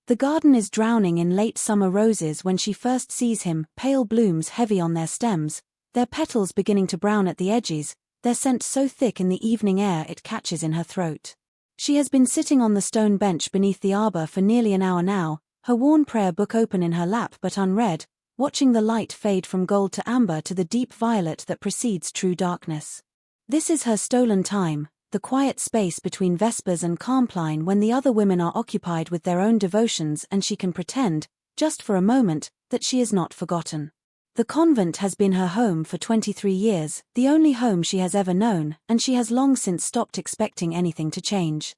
The garden is drowning in late summer roses when she first sees him, pale blooms heavy on their stems, their petals beginning to brown at the edges, their scent so thick in the evening air it catches in her throat. She has been sitting on the stone bench beneath the arbor for nearly an hour now, her worn prayer book open in her lap but unread, watching the light fade from gold to amber to the deep violet that precedes true darkness. This is her stolen time, the quiet space between Vespers and Compline when the other women are occupied with their own devotions and she can pretend, just for a moment, that she is not forgotten. The convent has been her home for 23 years, the only home she has ever known, and she has long since stopped expecting anything to change.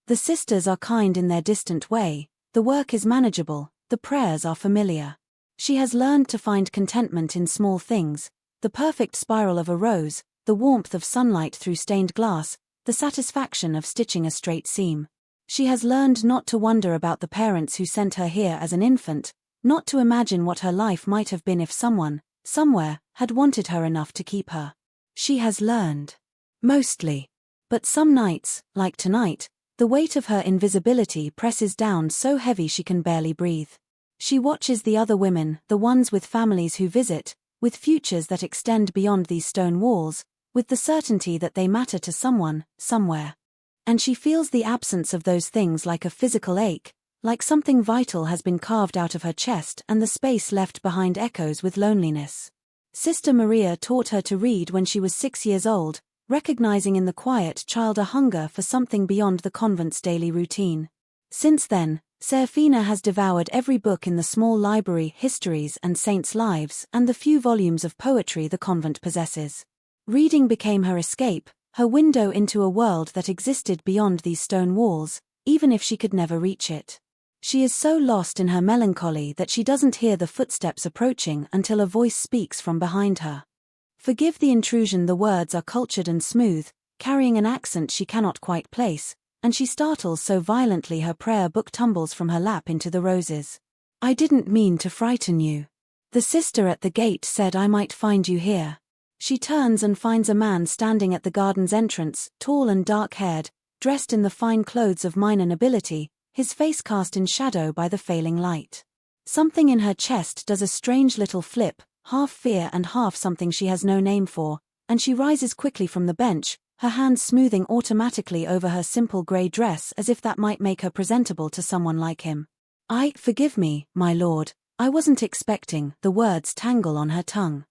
The sisters are kind in their distant way, the work is manageable, the prayers are familiar. She has learned to find contentment in small things, the perfect spiral of a rose, the warmth of sunlight through stained glass, the satisfaction of stitching a straight seam. She has learned not to wonder about the parents who sent her here as an infant, not to imagine what her life might have been if someone, somewhere, had wanted her enough to keep her. She has learned. Mostly. But some nights, like tonight, the weight of her invisibility presses down so heavy she can barely breathe. She watches the other women, the ones with families who visit, with futures that extend beyond these stone walls, with the certainty that they matter to someone, somewhere. And she feels the absence of those things like a physical ache, like something vital has been carved out of her chest and the space left behind echoes with loneliness. Sister Maria taught her to read when she was 6 years old, recognizing in the quiet child a hunger for something beyond the convent's daily routine. Since then, Serafina has devoured every book in the small library, histories and saints' lives, and the few volumes of poetry the convent possesses. Reading became her escape, her window into a world that existed beyond these stone walls, even if she could never reach it. She is so lost in her melancholy that she doesn't hear the footsteps approaching until a voice speaks from behind her. Forgive the intrusion. The words are cultured and smooth, carrying an accent she cannot quite place, and she startles so violently her prayer book tumbles from her lap into the roses. I didn't mean to frighten you. The sister at the gate said I might find you here. She turns and finds a man standing at the garden's entrance, tall and dark-haired, dressed in the fine clothes of minor nobility, his face cast in shadow by the failing light. Something in her chest does a strange little flip, half fear and half something she has no name for, and she rises quickly from the bench, her hands smoothing automatically over her simple grey dress as if that might make her presentable to someone like him. Forgive me, my lord, I wasn't expecting. The words tangle on her tongue.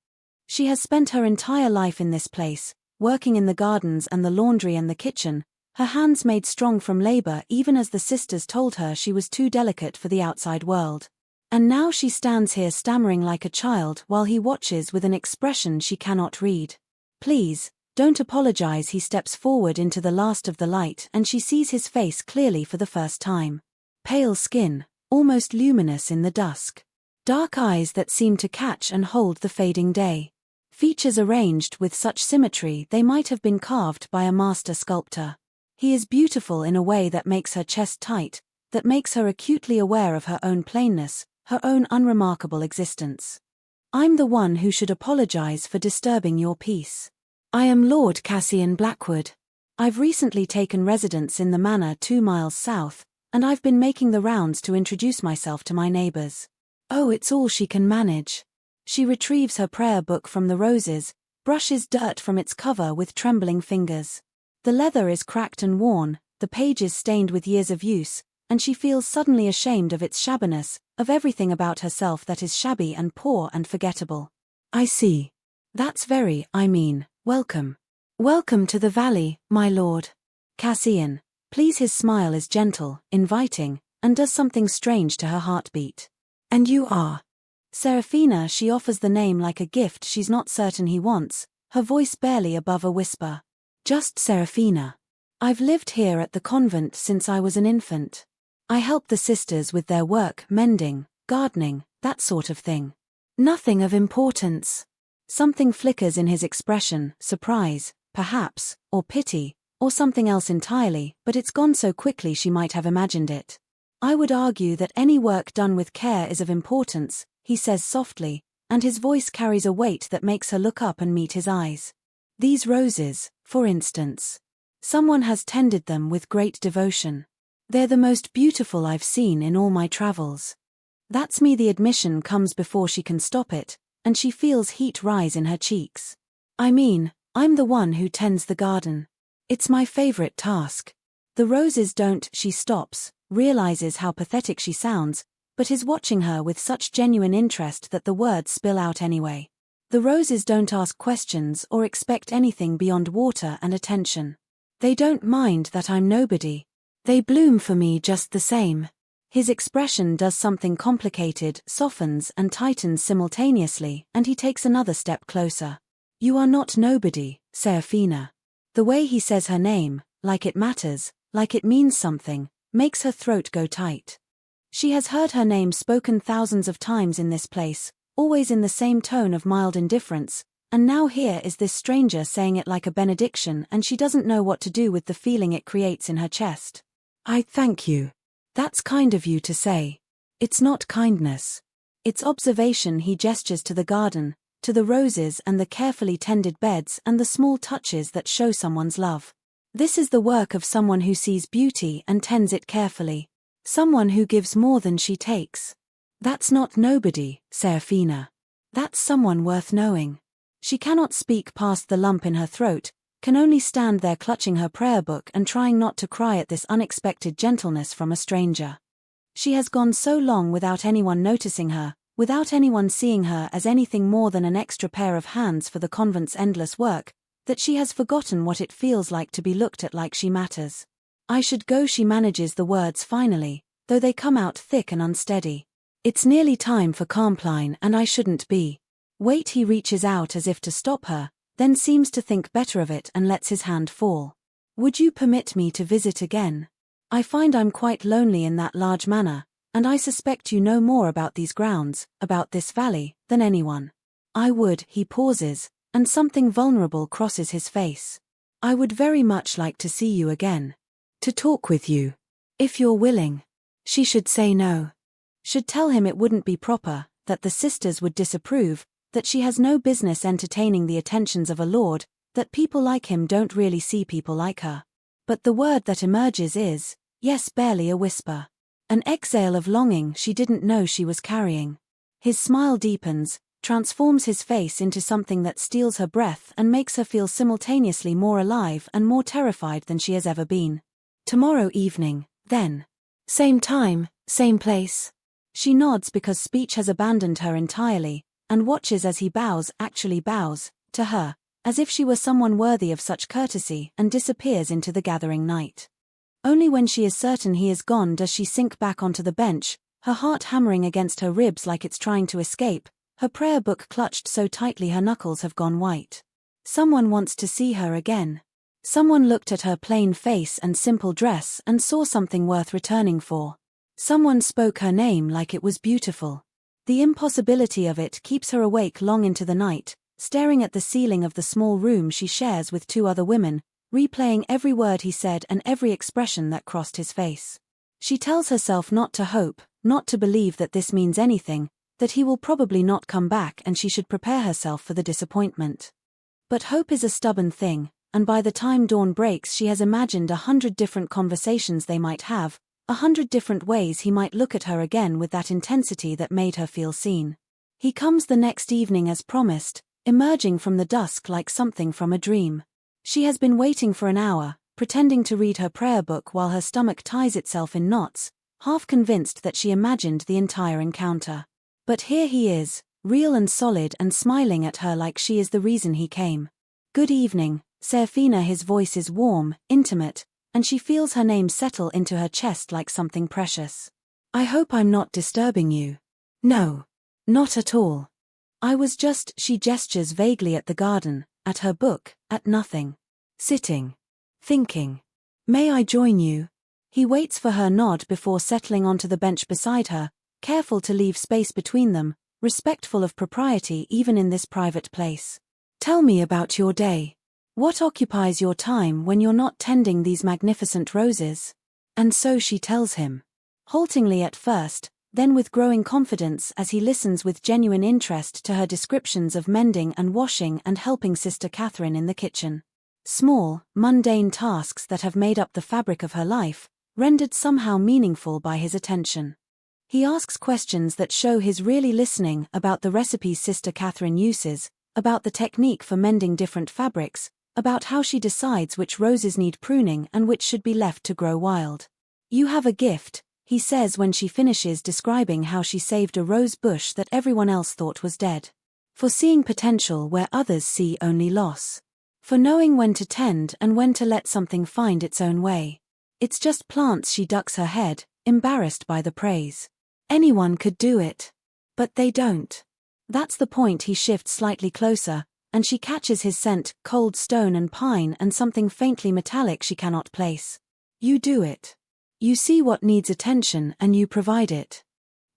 She has spent her entire life in this place, working in the gardens and the laundry and the kitchen, her hands made strong from labor even as the sisters told her she was too delicate for the outside world. And now she stands here stammering like a child while he watches with an expression she cannot read. Please, don't apologize. He steps forward into the last of the light and she sees his face clearly for the first time. Pale skin, almost luminous in the dusk. Dark eyes that seem to catch and hold the fading day. Features arranged with such symmetry they might have been carved by a master sculptor. He is beautiful in a way that makes her chest tight, that makes her acutely aware of her own plainness, her own unremarkable existence. I'm the one who should apologize for disturbing your peace. I am Lord Cassian Blackwood. I've recently taken residence in the manor 2 miles south, and I've been making the rounds to introduce myself to my neighbors. Oh, it's all she can manage. She retrieves her prayer book from the roses, brushes dirt from its cover with trembling fingers. The leather is cracked and worn, the pages stained with years of use, and she feels suddenly ashamed of its shabbiness, of everything about herself that is shabby and poor and forgettable. I see. That's welcome. Welcome to the valley, my lord. Cassian, please. His smile is gentle, inviting, and does something strange to her heartbeat. And you are? Serafina. She offers the name like a gift she's not certain he wants, her voice barely above a whisper. Just Serafina. I've lived here at the convent since I was an infant. I help the sisters with their work, mending, gardening, that sort of thing. Nothing of importance. Something flickers in his expression, surprise, perhaps, or pity, or something else entirely, but it's gone so quickly she might have imagined it. I would argue that any work done with care is of importance, he says softly, and his voice carries a weight that makes her look up and meet his eyes. These roses, for instance. Someone has tended them with great devotion. They're the most beautiful I've seen in all my travels. That's me. The admission comes before she can stop it, and she feels heat rise in her cheeks. I mean, I'm the one who tends the garden. It's my favorite task. The roses don't. She stops, realizes how pathetic she sounds, but is watching her with such genuine interest that the words spill out anyway. The roses don't ask questions or expect anything beyond water and attention. They don't mind that I'm nobody. They bloom for me just the same. His expression does something complicated, softens and tightens simultaneously, and he takes another step closer. You are not nobody, Serafina. The way he says her name, like it matters, like it means something, makes her throat go tight. She has heard her name spoken thousands of times in this place, always in the same tone of mild indifference, and now here is this stranger saying it like a benediction, and she doesn't know what to do with the feeling it creates in her chest. I thank you. That's kind of you to say. It's not kindness. It's observation. He gestures to the garden, to the roses and the carefully tended beds and the small touches that show someone's love. This is the work of someone who sees beauty and tends it carefully. Someone who gives more than she takes. That's not nobody, Serafina. That's someone worth knowing. She cannot speak past the lump in her throat, can only stand there clutching her prayer book and trying not to cry at this unexpected gentleness from a stranger. She has gone so long without anyone noticing her, without anyone seeing her as anything more than an extra pair of hands for the convent's endless work, that she has forgotten what it feels like to be looked at like she matters. I should go. She manages the words finally, though they come out thick and unsteady. It's nearly time for compline and I shouldn't be. Wait. He reaches out as if to stop her, then seems to think better of it and lets his hand fall. Would you permit me to visit again? I find I'm quite lonely in that large manor, and I suspect you know more about these grounds, about this valley, than anyone. I would. He pauses, and something vulnerable crosses his face. I would very much like to see you again. To talk with you. If you're willing. She should say no. Should tell him it wouldn't be proper, that the sisters would disapprove, that she has no business entertaining the attentions of a lord, that people like him don't really see people like her. But the word that emerges is, yes, barely a whisper. An exhale of longing she didn't know she was carrying. His smile deepens, transforms his face into something that steals her breath and makes her feel simultaneously more alive and more terrified than she has ever been. Tomorrow evening, then. Same time, same place. She nods because speech has abandoned her entirely, and watches as he bows, actually bows, to her, as if she were someone worthy of such courtesy, and disappears into the gathering night. Only when she is certain he is gone does she sink back onto the bench, her heart hammering against her ribs like it's trying to escape, her prayer book clutched so tightly her knuckles have gone white. Someone wants to see her again. Someone looked at her plain face and simple dress and saw something worth returning for. Someone spoke her name like it was beautiful. The impossibility of it keeps her awake long into the night, staring at the ceiling of the small room she shares with two other women, replaying every word he said and every expression that crossed his face. She tells herself not to hope, not to believe that this means anything, that he will probably not come back and she should prepare herself for the disappointment. But hope is a stubborn thing, and by the time dawn breaks she has imagined 100 different conversations they might have, 100 different ways he might look at her again with that intensity that made her feel seen. He comes the next evening as promised, emerging from the dusk like something from a dream. She has been waiting for an hour, pretending to read her prayer book while her stomach ties itself in knots, half convinced that she imagined the entire encounter. But here he is, real and solid and smiling at her like she is the reason he came. Good evening, Serafina. His voice is warm, intimate, and she feels her name settle into her chest like something precious. I hope I'm not disturbing you. No. Not at all. I was just. She gestures vaguely at the garden, at her book, at nothing. Sitting. Thinking. May I join you? He waits for her nod before settling onto the bench beside her, careful to leave space between them, respectful of propriety even in this private place. Tell me about your day. What occupies your time when you're not tending these magnificent roses? And so she tells him. Haltingly at first, then with growing confidence as he listens with genuine interest to her descriptions of mending and washing and helping Sister Catherine in the kitchen. Small, mundane tasks that have made up the fabric of her life, rendered somehow meaningful by his attention. He asks questions that show he's really listening, about the recipes Sister Catherine uses, about the technique for mending different fabrics, about how she decides which roses need pruning and which should be left to grow wild. "You have a gift," he says when she finishes describing how she saved a rose bush that everyone else thought was dead. "For seeing potential where others see only loss. For knowing when to tend and when to let something find its own way. It's just plants." She ducks her head, embarrassed by the praise. "Anyone could do it. But they don't." That's the point. He shifts slightly closer, and she catches his scent, cold stone and pine and something faintly metallic she cannot place. "You do it. You see what needs attention and you provide it.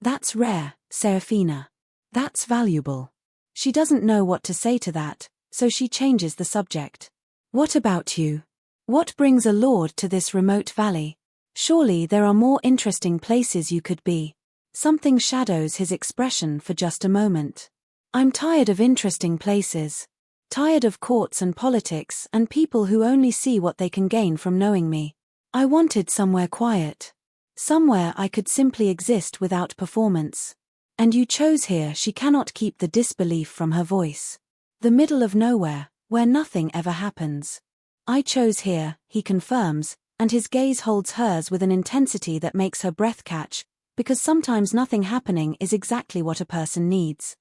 That's rare, Serafina. That's valuable." She doesn't know what to say to that, so she changes the subject. "What about you? What brings a lord to this remote valley? Surely there are more interesting places you could be." Something shadows his expression for just a moment. "I'm tired of interesting places. Tired of courts and politics and people who only see what they can gain from knowing me. I wanted somewhere quiet. Somewhere I could simply exist without performance. And you chose here." She cannot keep the disbelief from her voice. "The middle of nowhere, where nothing ever happens." "I chose here," he confirms, and his gaze holds hers with an intensity that makes her breath catch, because sometimes nothing happening is exactly what a person needs.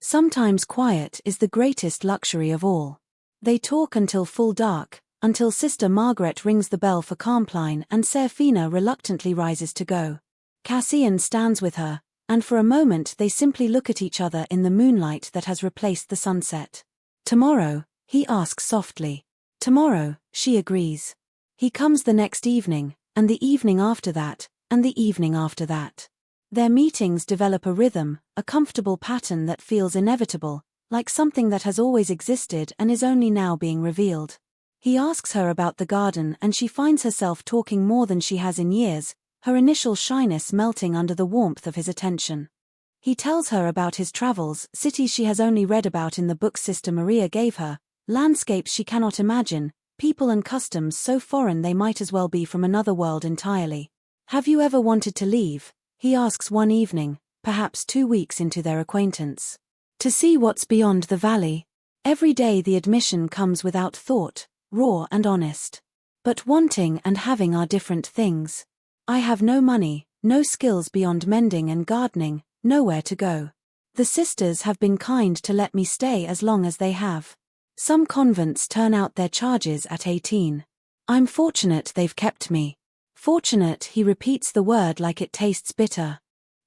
Sometimes quiet is the greatest luxury of all. They talk until full dark, until Sister Margaret rings the bell for Compline and Serafina reluctantly rises to go. Cassian stands with her, and for a moment they simply look at each other in the moonlight that has replaced the sunset. "Tomorrow?" he asks softly. "Tomorrow," she agrees. He comes the next evening, and the evening after that, and the evening after that. Their meetings develop a rhythm, a comfortable pattern that feels inevitable, like something that has always existed and is only now being revealed. He asks her about the garden and she finds herself talking more than she has in years, her initial shyness melting under the warmth of his attention. He tells her about his travels, cities she has only read about in the books Sister Maria gave her, landscapes she cannot imagine, people and customs so foreign they might as well be from another world entirely. "Have you ever wanted to leave?" he asks one evening, perhaps 2 weeks into their acquaintance. "To see what's beyond the valley?" Every day the admission comes without thought, raw and honest. "But wanting and having are different things. I have no money, no skills beyond mending and gardening, nowhere to go. The sisters have been kind to let me stay as long as they have. Some convents turn out their charges at 18. I'm fortunate they've kept me." Fortunate, he repeats the word like it tastes bitter.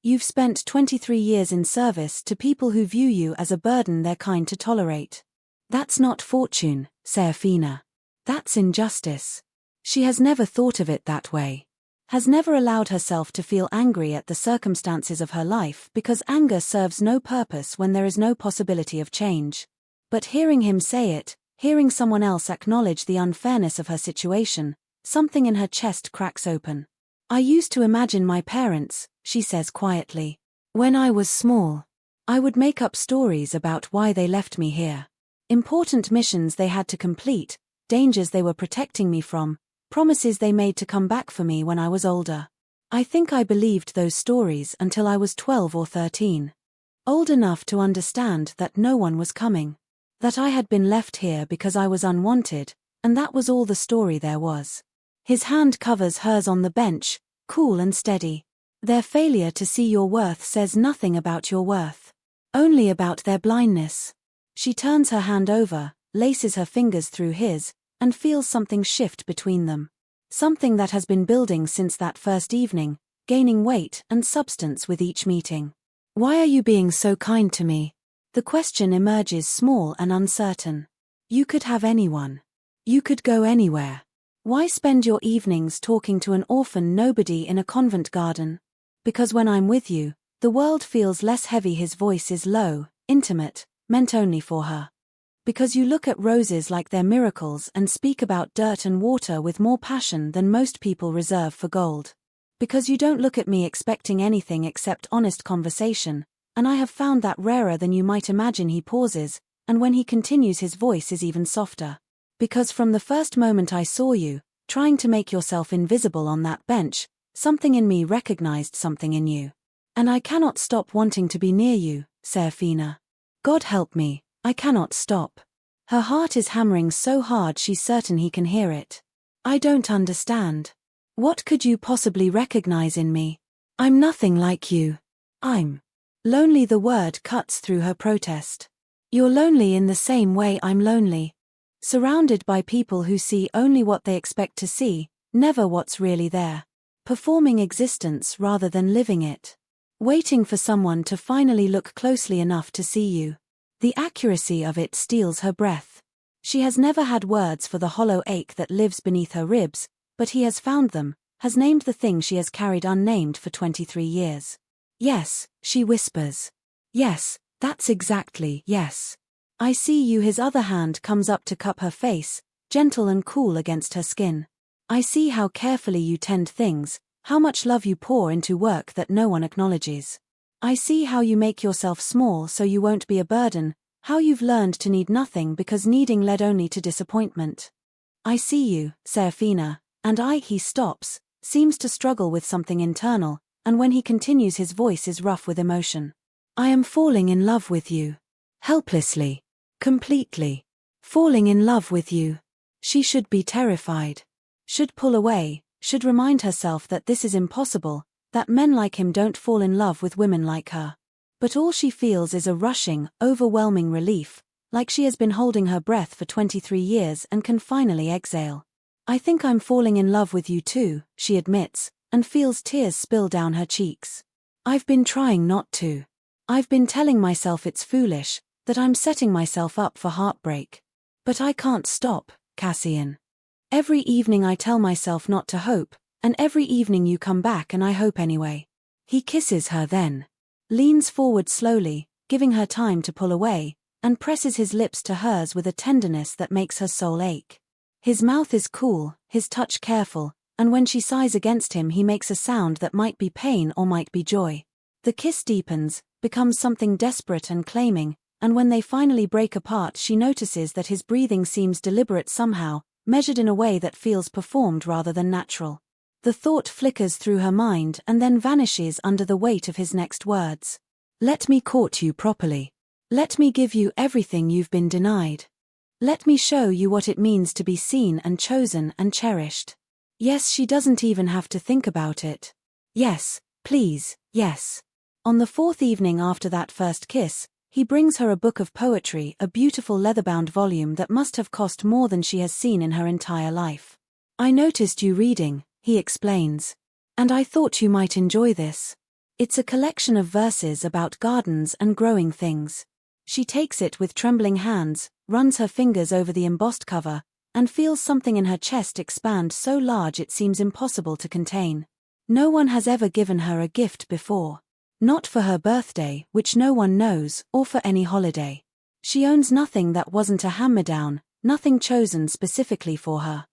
"You've spent 23 years in service to people who view you as a burden they're kind to tolerate. That's not fortune, Serafina. That's injustice." She has never thought of it that way. Has never allowed herself to feel angry at the circumstances of her life because anger serves no purpose when there is no possibility of change. But hearing him say it, hearing someone else acknowledge the unfairness of her situation, something in her chest cracks open. "I used to imagine my parents," she says quietly. "When I was small. I would make up stories about why they left me here. Important missions they had to complete, dangers they were protecting me from, promises they made to come back for me when I was older. I think I believed those stories until I was 12 or 13. Old enough to understand that no one was coming. That I had been left here because I was unwanted, and that was all the story there was." His hand covers hers on the bench, cool and steady. "Their failure to see your worth says nothing about your worth. Only about their blindness." She turns her hand over, laces her fingers through his, and feels something shift between them. Something that has been building since that first evening, gaining weight and substance with each meeting. "Why are you being so kind to me?" The question emerges small and uncertain. "You could have anyone. You could go anywhere. Why spend your evenings talking to an orphan nobody in a convent garden?" "Because when I'm with you, the world feels less heavy." His voice is low, intimate, meant only for her. "Because you look at roses like they're miracles and speak about dirt and water with more passion than most people reserve for gold. Because you don't look at me expecting anything except honest conversation, and I have found that rarer than you might imagine." He pauses, and when he continues his voice is even softer. "Because from the first moment I saw you, trying to make yourself invisible on that bench, something in me recognized something in you. And I cannot stop wanting to be near you, Serafina. God help me, I cannot stop. Her heart is hammering so hard she's certain he can hear it. I don't understand. What could you possibly recognize in me? I'm nothing like you. I'm lonely. The word cuts through her protest. You're lonely in the same way I'm lonely. Surrounded by people who see only what they expect to see, never what's really there. Performing existence rather than living it. Waiting for someone to finally look closely enough to see you. The accuracy of it steals her breath. She has never had words for the hollow ache that lives beneath her ribs, but he has found them, has named the thing she has carried unnamed for 23 years. Yes, she whispers. Yes, that's exactly, yes. I see you. His other hand comes up to cup her face, gentle and cool against her skin. I see how carefully you tend things, how much love you pour into work that no one acknowledges. I see how you make yourself small so you won't be a burden, how you've learned to need nothing because needing led only to disappointment. I see you, Serafina, and he stops, seems to struggle with something internal, and when he continues his voice is rough with emotion. I am falling in love with you. Helplessly. Completely. Falling in love with you. She should be terrified. Should pull away, should remind herself that this is impossible, that men like him don't fall in love with women like her. But all she feels is a rushing, overwhelming relief, like she has been holding her breath for 23 years and can finally exhale. I think I'm falling in love with you too, she admits, and feels tears spill down her cheeks. I've been trying not to. I've been telling myself it's foolish, that I'm setting myself up for heartbreak. But I can't stop, Cassian. Every evening I tell myself not to hope, and every evening you come back and I hope anyway. He kisses her then. Leans forward slowly, giving her time to pull away, and presses his lips to hers with a tenderness that makes her soul ache. His mouth is cool, his touch careful, and when she sighs against him he makes a sound that might be pain or might be joy. The kiss deepens, becomes something desperate and claiming, and when they finally break apart she notices that his breathing seems deliberate somehow, measured in a way that feels performed rather than natural. The thought flickers through her mind and then vanishes under the weight of his next words. Let me court you properly. Let me give you everything you've been denied. Let me show you what it means to be seen and chosen and cherished. Yes, she doesn't even have to think about it. Yes, please, yes. On the fourth evening after that first kiss, he brings her a book of poetry, a beautiful leather-bound volume that must have cost more than she has seen in her entire life. I noticed you reading, he explains. And I thought you might enjoy this. It's a collection of verses about gardens and growing things. She takes it with trembling hands, runs her fingers over the embossed cover, and feels something in her chest expand so large it seems impossible to contain. No one has ever given her a gift before. Not for her birthday, which no one knows, or for any holiday. She owns nothing that wasn't a hand-me-down, nothing chosen specifically for her.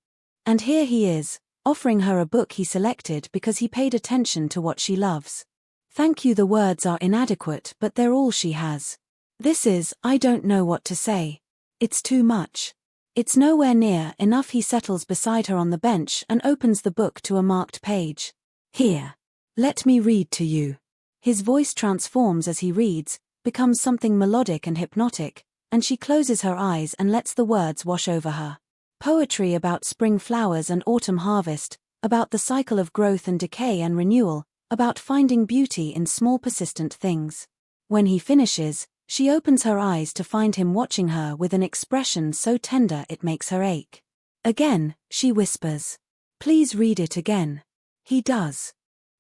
And here he is, offering her a book he selected because he paid attention to what she loves. Thank you. The words are inadequate, but they're all she has. This is, I don't know what to say. It's too much. It's nowhere near enough. He settles beside her on the bench and opens the book to a marked page. Here. Let me read to you. His voice transforms as he reads, becomes something melodic and hypnotic, and she closes her eyes and lets the words wash over her. Poetry about spring flowers and autumn harvest, about the cycle of growth and decay and renewal, about finding beauty in small persistent things. When he finishes, she opens her eyes to find him watching her with an expression so tender it makes her ache. Again, she whispers. Please read it again. He does.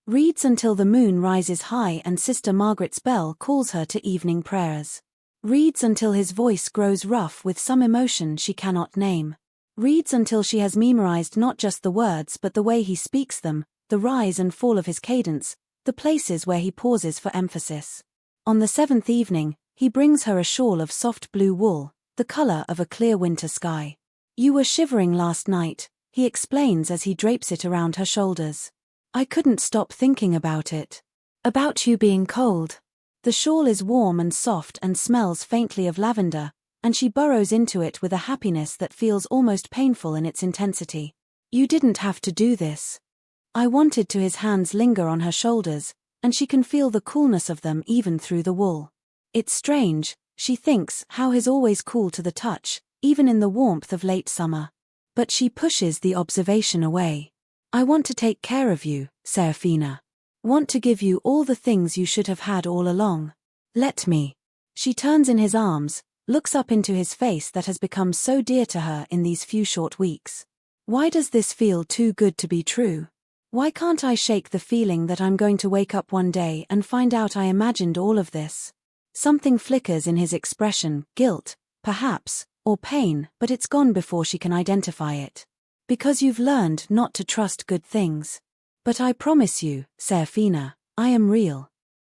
Reads until the moon rises high and Sister Margaret's bell calls her to evening prayers. Reads until his voice grows rough with some emotion she cannot name. Reads until she has memorized not just the words but the way he speaks them, the rise and fall of his cadence, the places where he pauses for emphasis. On the seventh evening, he brings her a shawl of soft blue wool, the color of a clear winter sky. You were shivering last night, he explains as he drapes it around her shoulders. I couldn't stop thinking about it. About you being cold. The shawl is warm and soft and smells faintly of lavender, and she burrows into it with a happiness that feels almost painful in its intensity. You didn't have to do this. I wanted to. His hands linger on her shoulders, and she can feel the coolness of them even through the wool. It's strange, she thinks, how he's always cool to the touch, even in the warmth of late summer. But she pushes the observation away. I want to take care of you, Serafina. Want to give you all the things you should have had all along. Let me. She turns in his arms, looks up into his face that has become so dear to her in these few short weeks. Why does this feel too good to be true? Why can't I shake the feeling that I'm going to wake up one day and find out I imagined all of this? Something flickers in his expression, guilt, perhaps, or pain, but it's gone before she can identify it. Because you've learned not to trust good things. But I promise you, Serafina, I am real.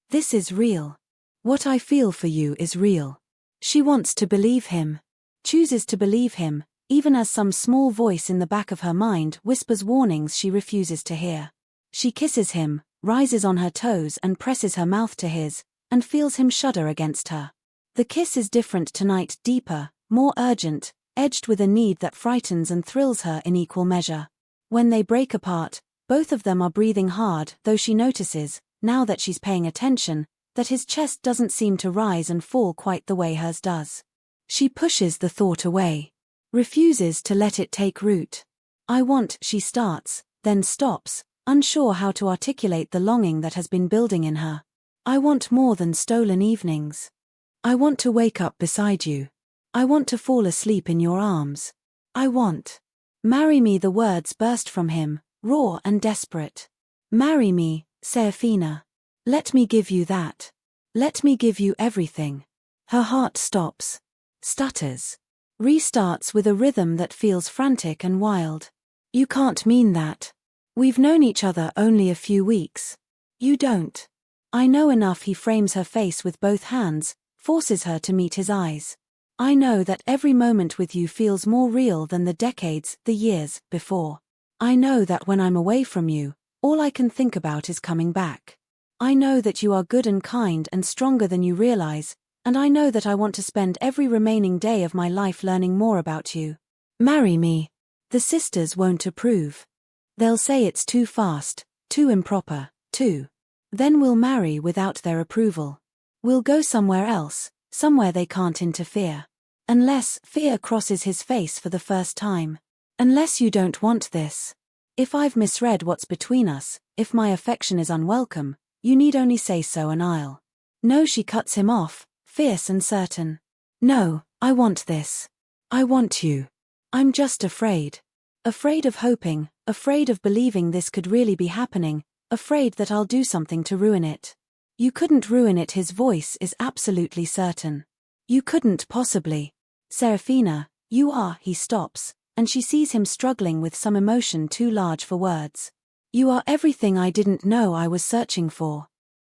This is real. What I feel for you is real. She wants to believe him. Chooses to believe him, even as some small voice in the back of her mind whispers warnings she refuses to hear. She kisses him, rises on her toes and presses her mouth to his, and feels him shudder against her. The kiss is different tonight, deeper, more urgent, edged with a need that frightens and thrills her in equal measure. When they break apart, both of them are breathing hard, though she notices, now that she's paying attention, that his chest doesn't seem to rise and fall quite the way hers does. She pushes the thought away. Refuses to let it take root. I want, she starts, then stops, unsure how to articulate the longing that has been building in her. I want more than stolen evenings. I want to wake up beside you. I want to fall asleep in your arms. I want. Marry me. The words burst from him, raw and desperate. Marry me, Serafina. Let me give you that. Let me give you everything. Her heart stops. Stutters. Restarts with a rhythm that feels frantic and wild. You can't mean that. We've known each other only a few weeks. You don't. I know enough. He frames her face with both hands, forces her to meet his eyes. I know that every moment with you feels more real than the decades, the years, before. I know that when I'm away from you, all I can think about is coming back. I know that you are good and kind and stronger than you realize, and I know that I want to spend every remaining day of my life learning more about you. Marry me. The sisters won't approve. They'll say it's too fast, too improper, too. Then we'll marry without their approval. We'll go somewhere else, somewhere they can't interfere. Unless fear crosses his face for the first time. Unless you don't want this. If I've misread what's between us, if my affection is unwelcome, you need only say so and I'll. No, she cuts him off, fierce and certain. No, I want this. I want you. I'm just afraid. Afraid of hoping, afraid of believing this could really be happening, afraid that I'll do something to ruin it. You couldn't ruin it. His voice is absolutely certain. You couldn't possibly. Serafina, you are. He stops, and she sees him struggling with some emotion too large for words. You are everything I didn't know I was searching for.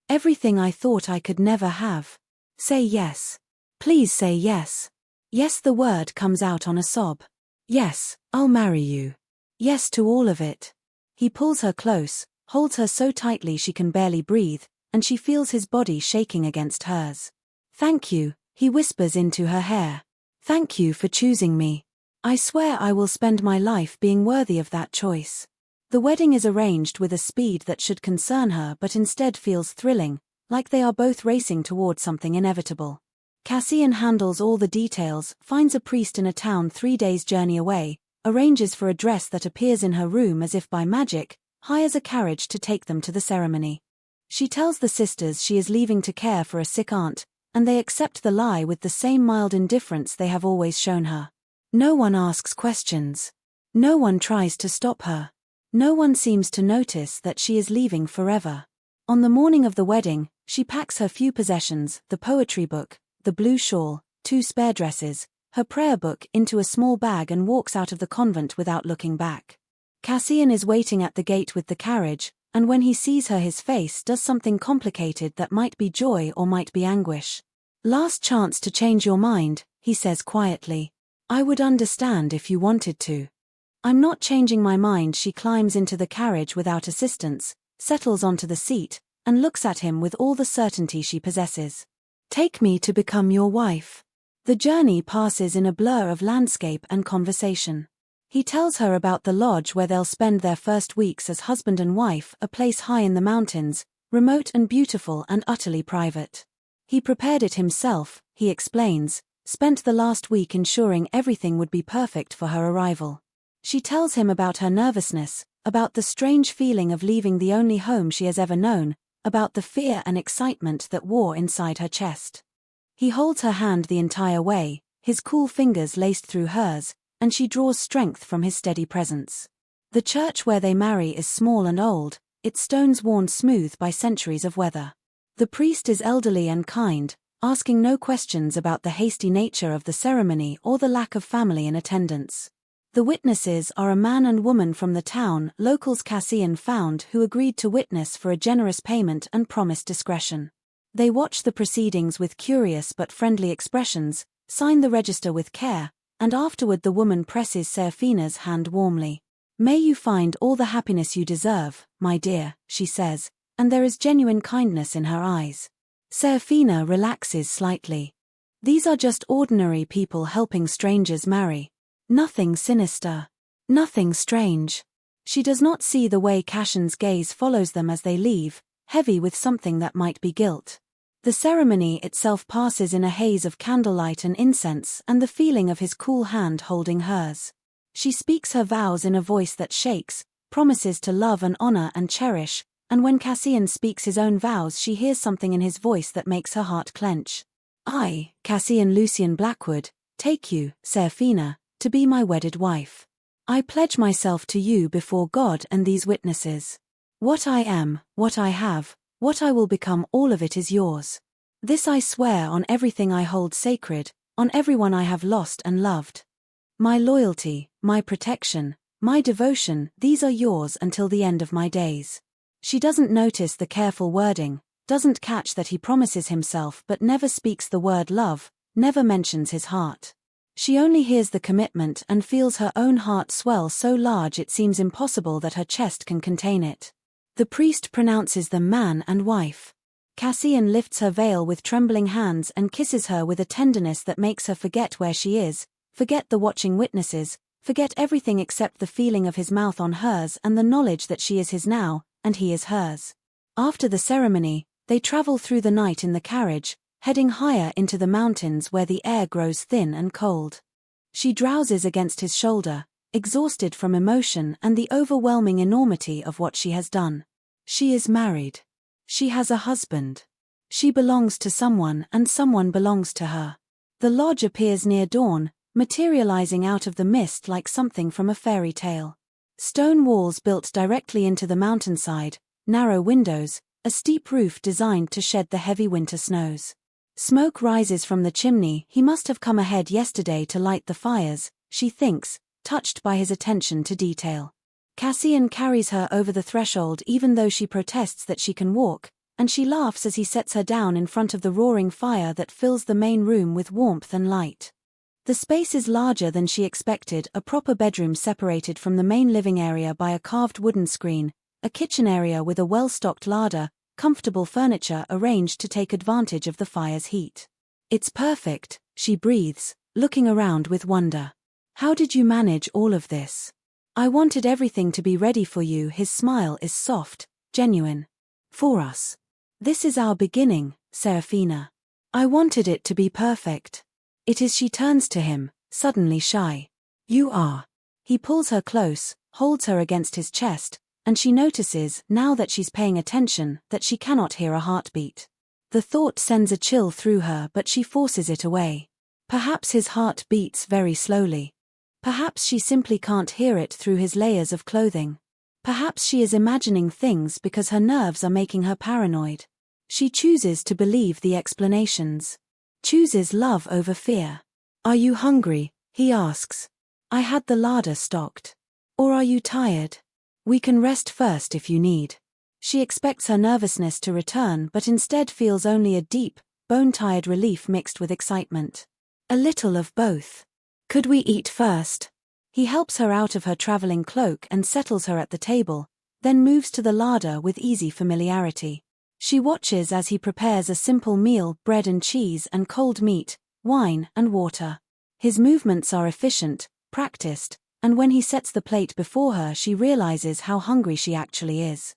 Everything I thought I could never have. Say yes. Please say yes. Yes, the word comes out on a sob. Yes, I'll marry you. Yes to all of it. He pulls her close, holds her so tightly she can barely breathe, and she feels his body shaking against hers. Thank you, he whispers into her hair. Thank you for choosing me. I swear I will spend my life being worthy of that choice. The wedding is arranged with a speed that should concern her but instead feels thrilling, like they are both racing toward something inevitable. Cassian handles all the details, finds a priest in a town 3 days' journey away, arranges for a dress that appears in her room as if by magic, hires a carriage to take them to the ceremony. She tells the sisters she is leaving to care for a sick aunt, and they accept the lie with the same mild indifference they have always shown her. No one asks questions. No one tries to stop her. No one seems to notice that she is leaving forever. On the morning of the wedding, she packs her few possessions, the poetry book, the blue shawl, 2 spare dresses, her prayer book into a small bag and walks out of the convent without looking back. Cassian is waiting at the gate with the carriage, and when he sees her his face does something complicated that might be joy or might be anguish. Last chance to change your mind, he says quietly. I would understand if you wanted to. I'm not changing my mind. She climbs into the carriage without assistance, settles onto the seat, and looks at him with all the certainty she possesses. Take me to become your wife. The journey passes in a blur of landscape and conversation. He tells her about the lodge where they'll spend their first weeks as husband and wife, a place high in the mountains, remote and beautiful and utterly private. He prepared it himself, he explains, spent the last week ensuring everything would be perfect for her arrival. She tells him about her nervousness, about the strange feeling of leaving the only home she has ever known, about the fear and excitement that war inside her chest. He holds her hand the entire way, his cool fingers laced through hers, and she draws strength from his steady presence. The church where they marry is small and old, its stones worn smooth by centuries of weather. The priest is elderly and kind, asking no questions about the hasty nature of the ceremony or the lack of family in attendance. The witnesses are a man and woman from the town locals Cassian found who agreed to witness for a generous payment and promised discretion. They watch the proceedings with curious but friendly expressions, sign the register with care, and afterward the woman presses Serafina's hand warmly. "May you find all the happiness you deserve, my dear," she says, and there is genuine kindness in her eyes. Serafina relaxes slightly. These are just ordinary people helping strangers marry. Nothing sinister. Nothing strange. She does not see the way Cassian's gaze follows them as they leave, heavy with something that might be guilt. The ceremony itself passes in a haze of candlelight and incense and the feeling of his cool hand holding hers. She speaks her vows in a voice that shakes, promises to love and honor and cherish, and when Cassian speaks his own vows she hears something in his voice that makes her heart clench. "I, Cassian Lucian Blackwood, take you, Serafina, to be my wedded wife. I pledge myself to you before God and these witnesses. What I am, what I have, what I will become, all of it is yours. This I swear on everything I hold sacred, on everyone I have lost and loved. My loyalty, my protection, my devotion, these are yours until the end of my days." She doesn't notice the careful wording, doesn't catch that he promises himself but never speaks the word love, never mentions his heart. She only hears the commitment and feels her own heart swell so large it seems impossible that her chest can contain it. The priest pronounces them man and wife. Cassian lifts her veil with trembling hands and kisses her with a tenderness that makes her forget where she is, forget the watching witnesses, forget everything except the feeling of his mouth on hers and the knowledge that she is his now, and he is hers. After the ceremony, they travel through the night in the carriage, heading higher into the mountains where the air grows thin and cold. She drowses against his shoulder, exhausted from emotion and the overwhelming enormity of what she has done. She is married. She has a husband. She belongs to someone and someone belongs to her. The lodge appears near dawn, materializing out of the mist like something from a fairy tale. Stone walls built directly into the mountainside, narrow windows, a steep roof designed to shed the heavy winter snows. Smoke rises from the chimney. He must have come ahead yesterday to light the fires, she thinks, touched by his attention to detail. Cassian carries her over the threshold even though she protests that she can walk, and she laughs as he sets her down in front of the roaring fire that fills the main room with warmth and light. The space is larger than she expected, a proper bedroom separated from the main living area by a carved wooden screen, a kitchen area with a well-stocked larder, comfortable furniture arranged to take advantage of the fire's heat. "It's perfect," she breathes, looking around with wonder. "How did you manage all of this?" "I wanted everything to be ready for you." His smile is soft, genuine. "For us. This is our beginning, Serafina. I wanted it to be perfect." It is. She turns to him, suddenly shy. "You are." He pulls her close, holds her against his chest, and she notices, now that she's paying attention, that she cannot hear a heartbeat. The thought sends a chill through her but she forces it away. Perhaps his heart beats very slowly. Perhaps she simply can't hear it through his layers of clothing. Perhaps she is imagining things because her nerves are making her paranoid. She chooses to believe the explanations. Chooses love over fear. "Are you hungry?" he asks. "I had the larder stocked. Or are you tired? We can rest first if you need." She expects her nervousness to return but instead feels only a deep, bone-tired relief mixed with excitement. A little of both. "Could we eat first?" He helps her out of her traveling cloak and settles her at the table, then moves to the larder with easy familiarity. She watches as he prepares a simple meal, bread and cheese and cold meat, wine and water. His movements are efficient, practiced, and when he sets the plate before her she realizes how hungry she actually is.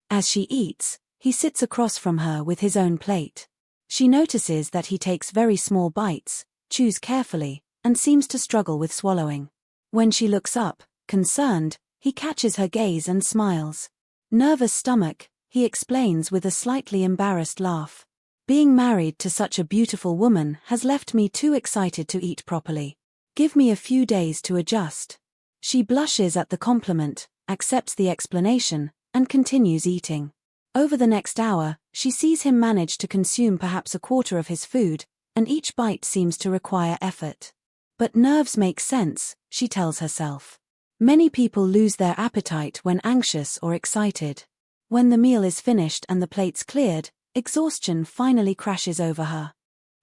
As she eats, he sits across from her with his own plate. She notices that he takes very small bites, chews carefully, and seems to struggle with swallowing. When she looks up, concerned, he catches her gaze and smiles. Nervous stomach, he explains with a slightly embarrassed laugh. Being married to such a beautiful woman has left me too excited to eat properly. Give me a few days to adjust. She blushes at the compliment, accepts the explanation, and continues eating. Over the next hour, she sees him manage to consume perhaps a quarter of his food, and each bite seems to require effort. But nerves make sense, she tells herself. Many people lose their appetite when anxious or excited. When the meal is finished and the plates cleared, exhaustion finally crashes over her.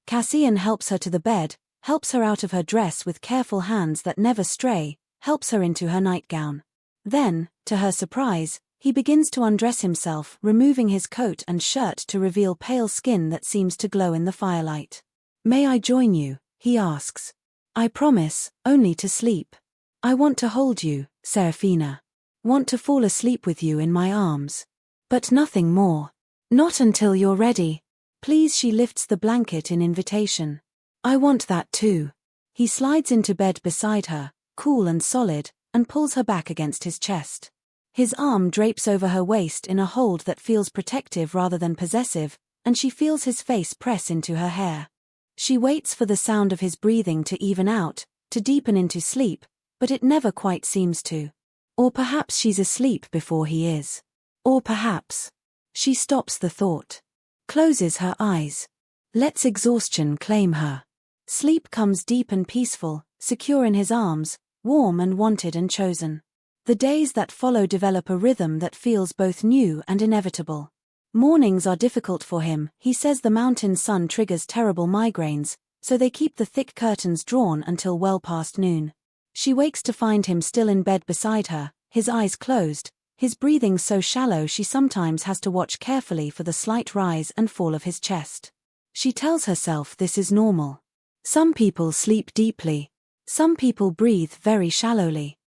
Cassian helps her to the bed, helps her out of her dress with careful hands that never stray, helps her into her nightgown. Then, to her surprise, he begins to undress himself, removing his coat and shirt to reveal pale skin that seems to glow in the firelight. "May I join you?" he asks. "I promise, only to sleep. I want to hold you, Serafina. Want to fall asleep with you in my arms. But nothing more. Not until you're ready. Please." She lifts the blanket in invitation. "I want that too." He slides into bed beside her, cool and solid, and pulls her back against his chest. His arm drapes over her waist in a hold that feels protective rather than possessive, and she feels his face press into her hair. She waits for the sound of his breathing to even out, to deepen into sleep, but it never quite seems to. Or perhaps she's asleep before he is. Or perhaps. She stops the thought. Closes her eyes. Lets exhaustion claim her. Sleep comes deep and peaceful, secure in his arms, warm and wanted and chosen. The days that follow develop a rhythm that feels both new and inevitable. Mornings are difficult for him. He says the mountain sun triggers terrible migraines, so they keep the thick curtains drawn until well past noon. She wakes to find him still in bed beside her, his eyes closed, his breathing so shallow she sometimes has to watch carefully for the slight rise and fall of his chest. She tells herself this is normal. Some people sleep deeply. Some people breathe very shallowly.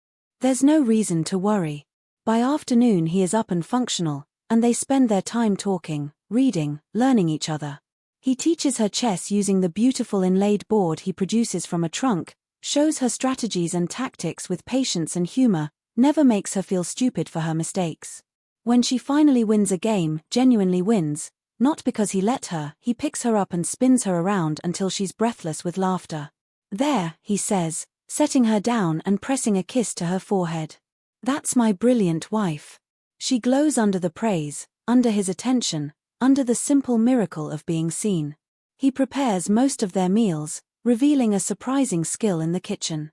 There's no reason to worry. By afternoon he is up and functional, and they spend their time talking, reading, learning each other. He teaches her chess using the beautiful inlaid board he produces from a trunk, shows her strategies and tactics with patience and humor, never makes her feel stupid for her mistakes. When she finally wins a game, genuinely wins, not because he let her, he picks her up and spins her around until she's breathless with laughter. "There," he says, setting her down and pressing a kiss to her forehead. "That's my brilliant wife." She glows under the praise, under his attention, under the simple miracle of being seen. He prepares most of their meals, revealing a surprising skill in the kitchen.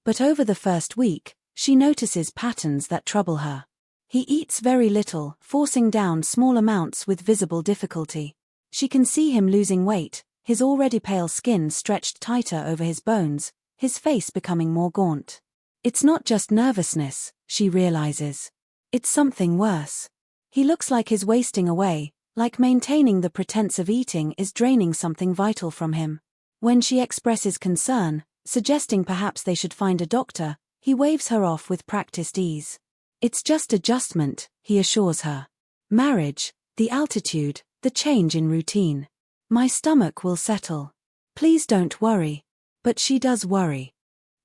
But over the first week, she notices patterns that trouble her. He eats very little, forcing down small amounts with visible difficulty. She can see him losing weight, his already pale skin stretched tighter over his bones, his face becoming more gaunt. It's not just nervousness, she realizes. It's something worse. He looks like he's wasting away, like maintaining the pretense of eating is draining something vital from him. When she expresses concern, suggesting perhaps they should find a doctor, he waves her off with practiced ease. It's just adjustment, he assures her. Marriage, the altitude, the change in routine. My stomach will settle. Please don't worry. But she does worry.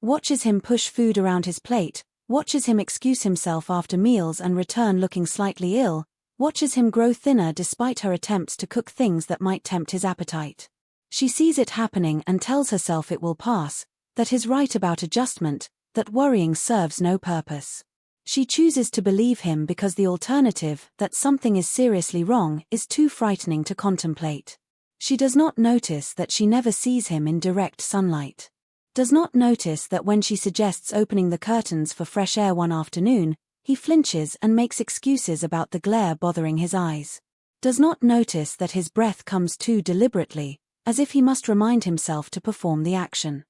Watches him push food around his plate, watches him excuse himself after meals and return looking slightly ill, watches him grow thinner despite her attempts to cook things that might tempt his appetite. She sees it happening and tells herself it will pass, that he's right about adjustment, that worrying serves no purpose. She chooses to believe him because the alternative, that something is seriously wrong, is too frightening to contemplate. She does not notice that she never sees him in direct sunlight. Does not notice that when she suggests opening the curtains for fresh air one afternoon, he flinches and makes excuses about the glare bothering his eyes. Does not notice that his breath comes too deliberately, as if he must remind himself to perform the action.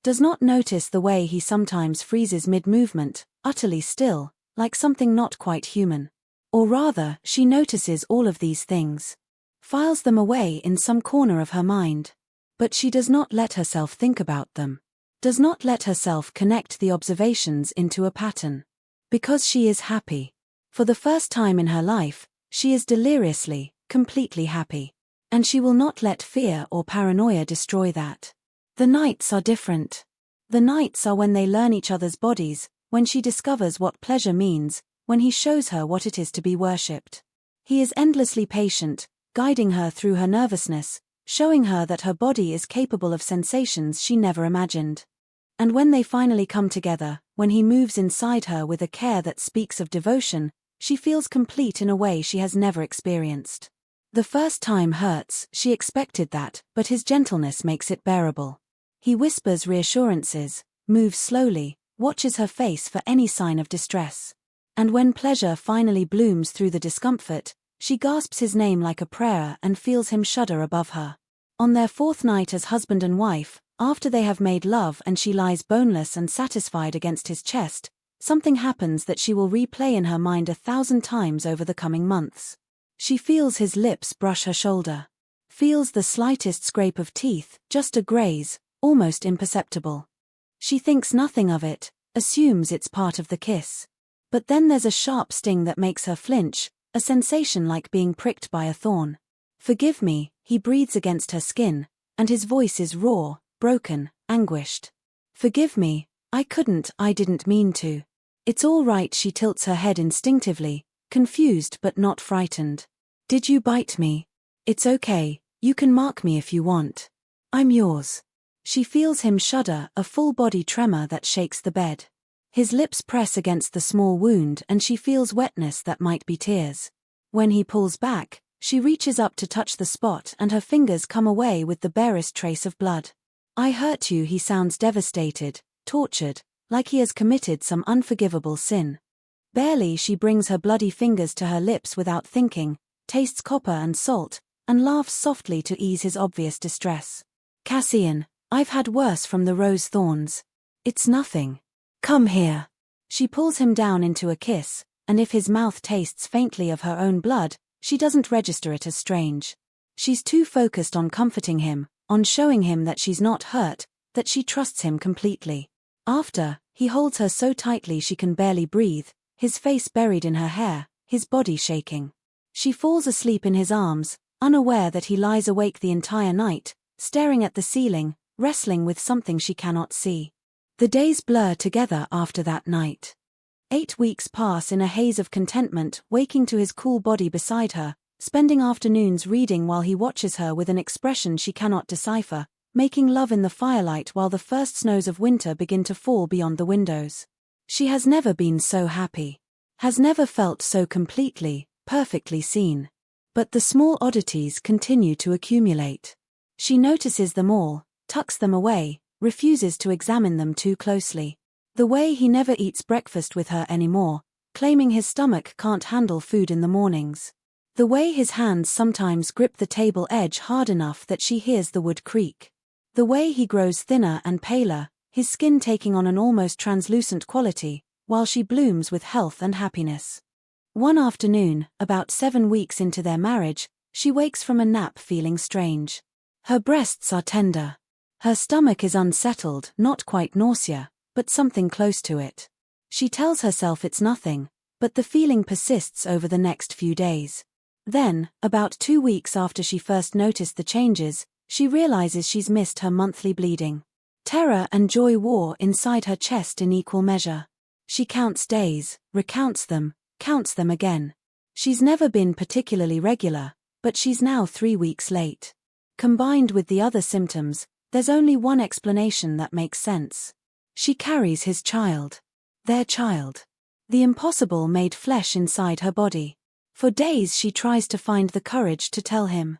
Does not notice the way he sometimes freezes mid-movement, utterly still, like something not quite human. Or rather, she notices all of these things. Files them away in some corner of her mind. But she does not let herself think about them. does not let herself connect the observations into a pattern. Because she is happy. For the first time in her life, she is deliriously, completely happy. And she will not let fear or paranoia destroy that. The nights are different. The nights are when they learn each other's bodies, when she discovers what pleasure means, when he shows her what it is to be worshipped. He is endlessly patient, guiding her through her nervousness, showing her that her body is capable of sensations she never imagined. And when they finally come together, when he moves inside her with a care that speaks of devotion, she feels complete in a way she has never experienced. The first time hurts, she expected that, but his gentleness makes it bearable. He whispers reassurances, moves slowly, watches her face for any sign of distress. And when pleasure finally blooms through the discomfort, she gasps his name like a prayer and feels him shudder above her. On their fourth night as husband and wife, after they have made love and she lies boneless and satisfied against his chest, something happens that she will replay in her mind 1,000 times over the coming months. She feels his lips brush her shoulder. Feels the slightest scrape of teeth, just a graze, almost imperceptible. She thinks nothing of it, assumes it's part of the kiss. But then there's a sharp sting that makes her flinch, a sensation like being pricked by a thorn. "Forgive me," he breathes against her skin, and his voice is raw, broken, anguished. "Forgive me, I didn't mean to." "It's all right," she tilts her head instinctively, confused but not frightened. "Did you bite me? It's okay, you can mark me if you want. I'm yours." She feels him shudder, a full body tremor that shakes the bed. His lips press against the small wound and she feels wetness that might be tears. When he pulls back, she reaches up to touch the spot and her fingers come away with the barest trace of blood. "I hurt you," he sounds devastated, tortured, like he has committed some unforgivable sin. Barely she brings her bloody fingers to her lips without thinking, tastes copper and salt, and laughs softly to ease his obvious distress. "Cassian, I've had worse from the rose thorns. It's nothing. Come here." She pulls him down into a kiss, and if his mouth tastes faintly of her own blood, she doesn't register it as strange. She's too focused on comforting him, on showing him that she's not hurt, that she trusts him completely. After, he holds her so tightly she can barely breathe, his face buried in her hair, his body shaking. She falls asleep in his arms, unaware that he lies awake the entire night, staring at the ceiling, wrestling with something she cannot see. The days blur together after that night. 8 weeks pass in a haze of contentment, waking to his cool body beside her, spending afternoons reading while he watches her with an expression she cannot decipher, making love in the firelight while the first snows of winter begin to fall beyond the windows. She has never been so happy. Has never felt so completely, perfectly seen. But the small oddities continue to accumulate. She notices them all, tucks them away, refuses to examine them too closely. The way he never eats breakfast with her anymore, claiming his stomach can't handle food in the mornings. The way his hands sometimes grip the table edge hard enough that she hears the wood creak. The way he grows thinner and paler, his skin taking on an almost translucent quality, while she blooms with health and happiness. One afternoon, about 7 weeks into their marriage, she wakes from a nap feeling strange. Her breasts are tender. Her stomach is unsettled, not quite nausea, but something close to it. She tells herself it's nothing, but the feeling persists over the next few days. Then, about 2 weeks after she first noticed the changes, she realizes she's missed her monthly bleeding. Terror and joy war inside her chest in equal measure. She counts days, recounts them, counts them again. She's never been particularly regular, but she's now 3 weeks late. Combined with the other symptoms, there's only one explanation that makes sense. She carries his child. Their child. The impossible made flesh inside her body. For days she tries to find the courage to tell him.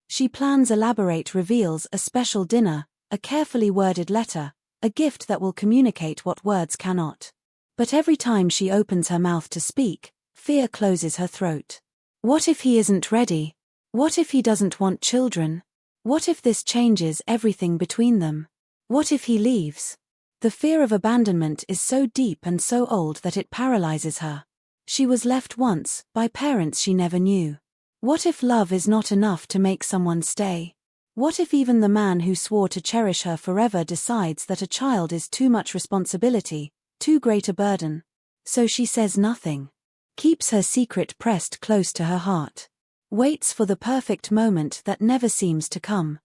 She plans elaborate reveals, a special dinner, a carefully worded letter, a gift that will communicate what words cannot. But every time she opens her mouth to speak, fear closes her throat. What if he isn't ready? What if he doesn't want children? What if this changes everything between them? What if he leaves? The fear of abandonment is so deep and so old that it paralyzes her. She was left once, by parents she never knew. What if love is not enough to make someone stay? What if even the man who swore to cherish her forever decides that a child is too much responsibility, too great a burden? So she says nothing. Keeps her secret pressed close to her heart. Waits for the perfect moment that never seems to come.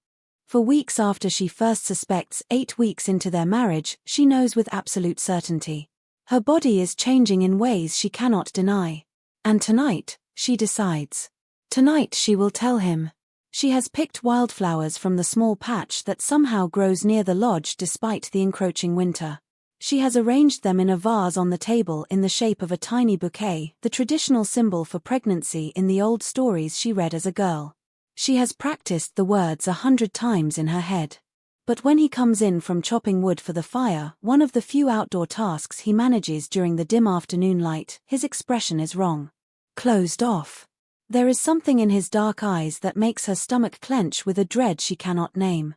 For weeks after she first suspects, 8 weeks into their marriage, she knows with absolute certainty. Her body is changing in ways she cannot deny. And tonight, she decides. Tonight she will tell him. She has picked wildflowers from the small patch that somehow grows near the lodge despite the encroaching winter. She has arranged them in a vase on the table in the shape of a tiny bouquet, the traditional symbol for pregnancy in the old stories she read as a girl. She has practiced the words 100 times in her head. But when he comes in from chopping wood for the fire, one of the few outdoor tasks he manages during the dim afternoon light, his expression is wrong. Closed off. There is something in his dark eyes that makes her stomach clench with a dread she cannot name.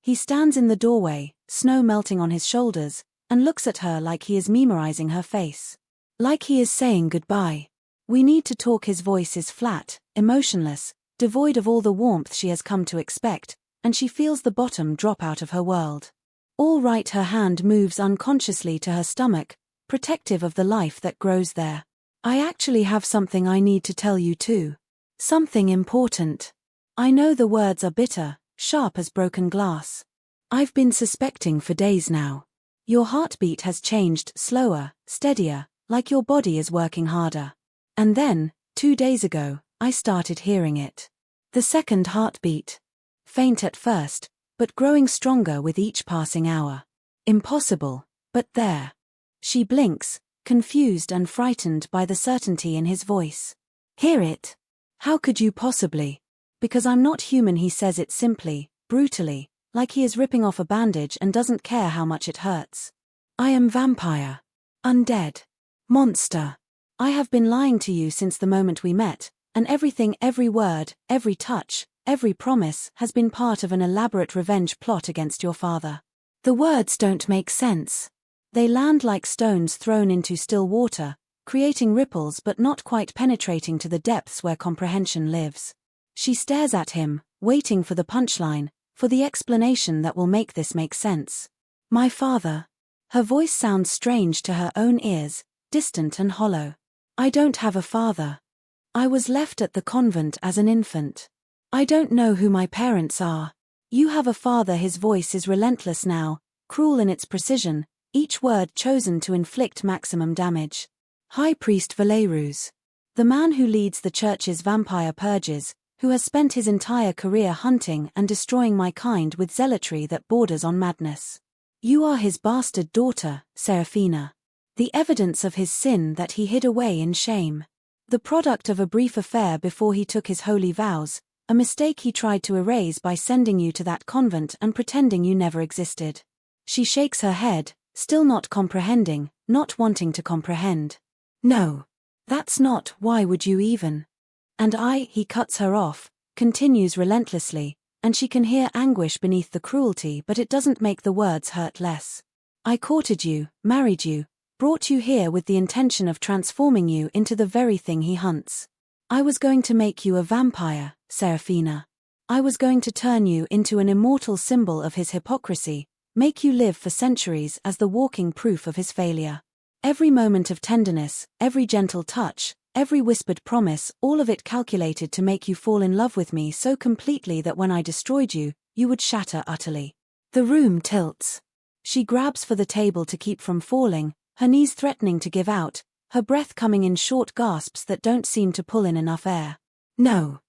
He stands in the doorway, snow melting on his shoulders, and looks at her like he is memorizing her face. Like he is saying goodbye. We need to talk. His voice is flat, emotionless, devoid of all the warmth she has come to expect, and she feels the bottom drop out of her world. All right, her hand moves unconsciously to her stomach, protective of the life that grows there. I actually have something I need to tell you too. Something important. I know the words are bitter, sharp as broken glass. I've been suspecting for days now. Your heartbeat has changed, slower, steadier, like your body is working harder. And then, 2 days ago, I started hearing it. The second heartbeat. Faint at first, but growing stronger with each passing hour. Impossible, but there. She blinks, confused and frightened by the certainty in his voice. Hear it? How could you possibly? Because I'm not human, he says it simply, brutally, like he is ripping off a bandage and doesn't care how much it hurts. I am vampire. Undead. Monster. I have been lying to you since the moment we met, and everything, every word, every touch, every promise has been part of an elaborate revenge plot against your father. The words don't make sense. They land like stones thrown into still water, creating ripples but not quite penetrating to the depths where comprehension lives. She stares at him, waiting for the punchline, for the explanation that will make this make sense. My father. Her voice sounds strange to her own ears, distant and hollow. I don't have a father. I was left at the convent as an infant. I don't know who my parents are. You have a father. His voice is relentless now, cruel in its precision, each word chosen to inflict maximum damage. High Priest Valerus. The man who leads the church's vampire purges, who has spent his entire career hunting and destroying my kind with zealotry that borders on madness. You are his bastard daughter, Seraphina. The evidence of his sin that he hid away in shame. The product of a brief affair before he took his holy vows, a mistake he tried to erase by sending you to that convent and pretending you never existed. She shakes her head, still not comprehending, not wanting to comprehend. No. That's not. Why would you even? And he cuts her off, continues relentlessly, and she can hear anguish beneath the cruelty, but it doesn't make the words hurt less. I courted you, married you, brought you here with the intention of transforming you into the very thing he hunts. I was going to make you a vampire, Seraphina. I was going to turn you into an immortal symbol of his hypocrisy, make you live for centuries as the walking proof of his failure. Every moment of tenderness, every gentle touch, every whispered promise, all of it calculated to make you fall in love with me so completely that when I destroyed you, you would shatter utterly. The room tilts. She grabs for the table to keep from falling, her knees threatening to give out, her breath coming in short gasps that don't seem to pull in enough air. No.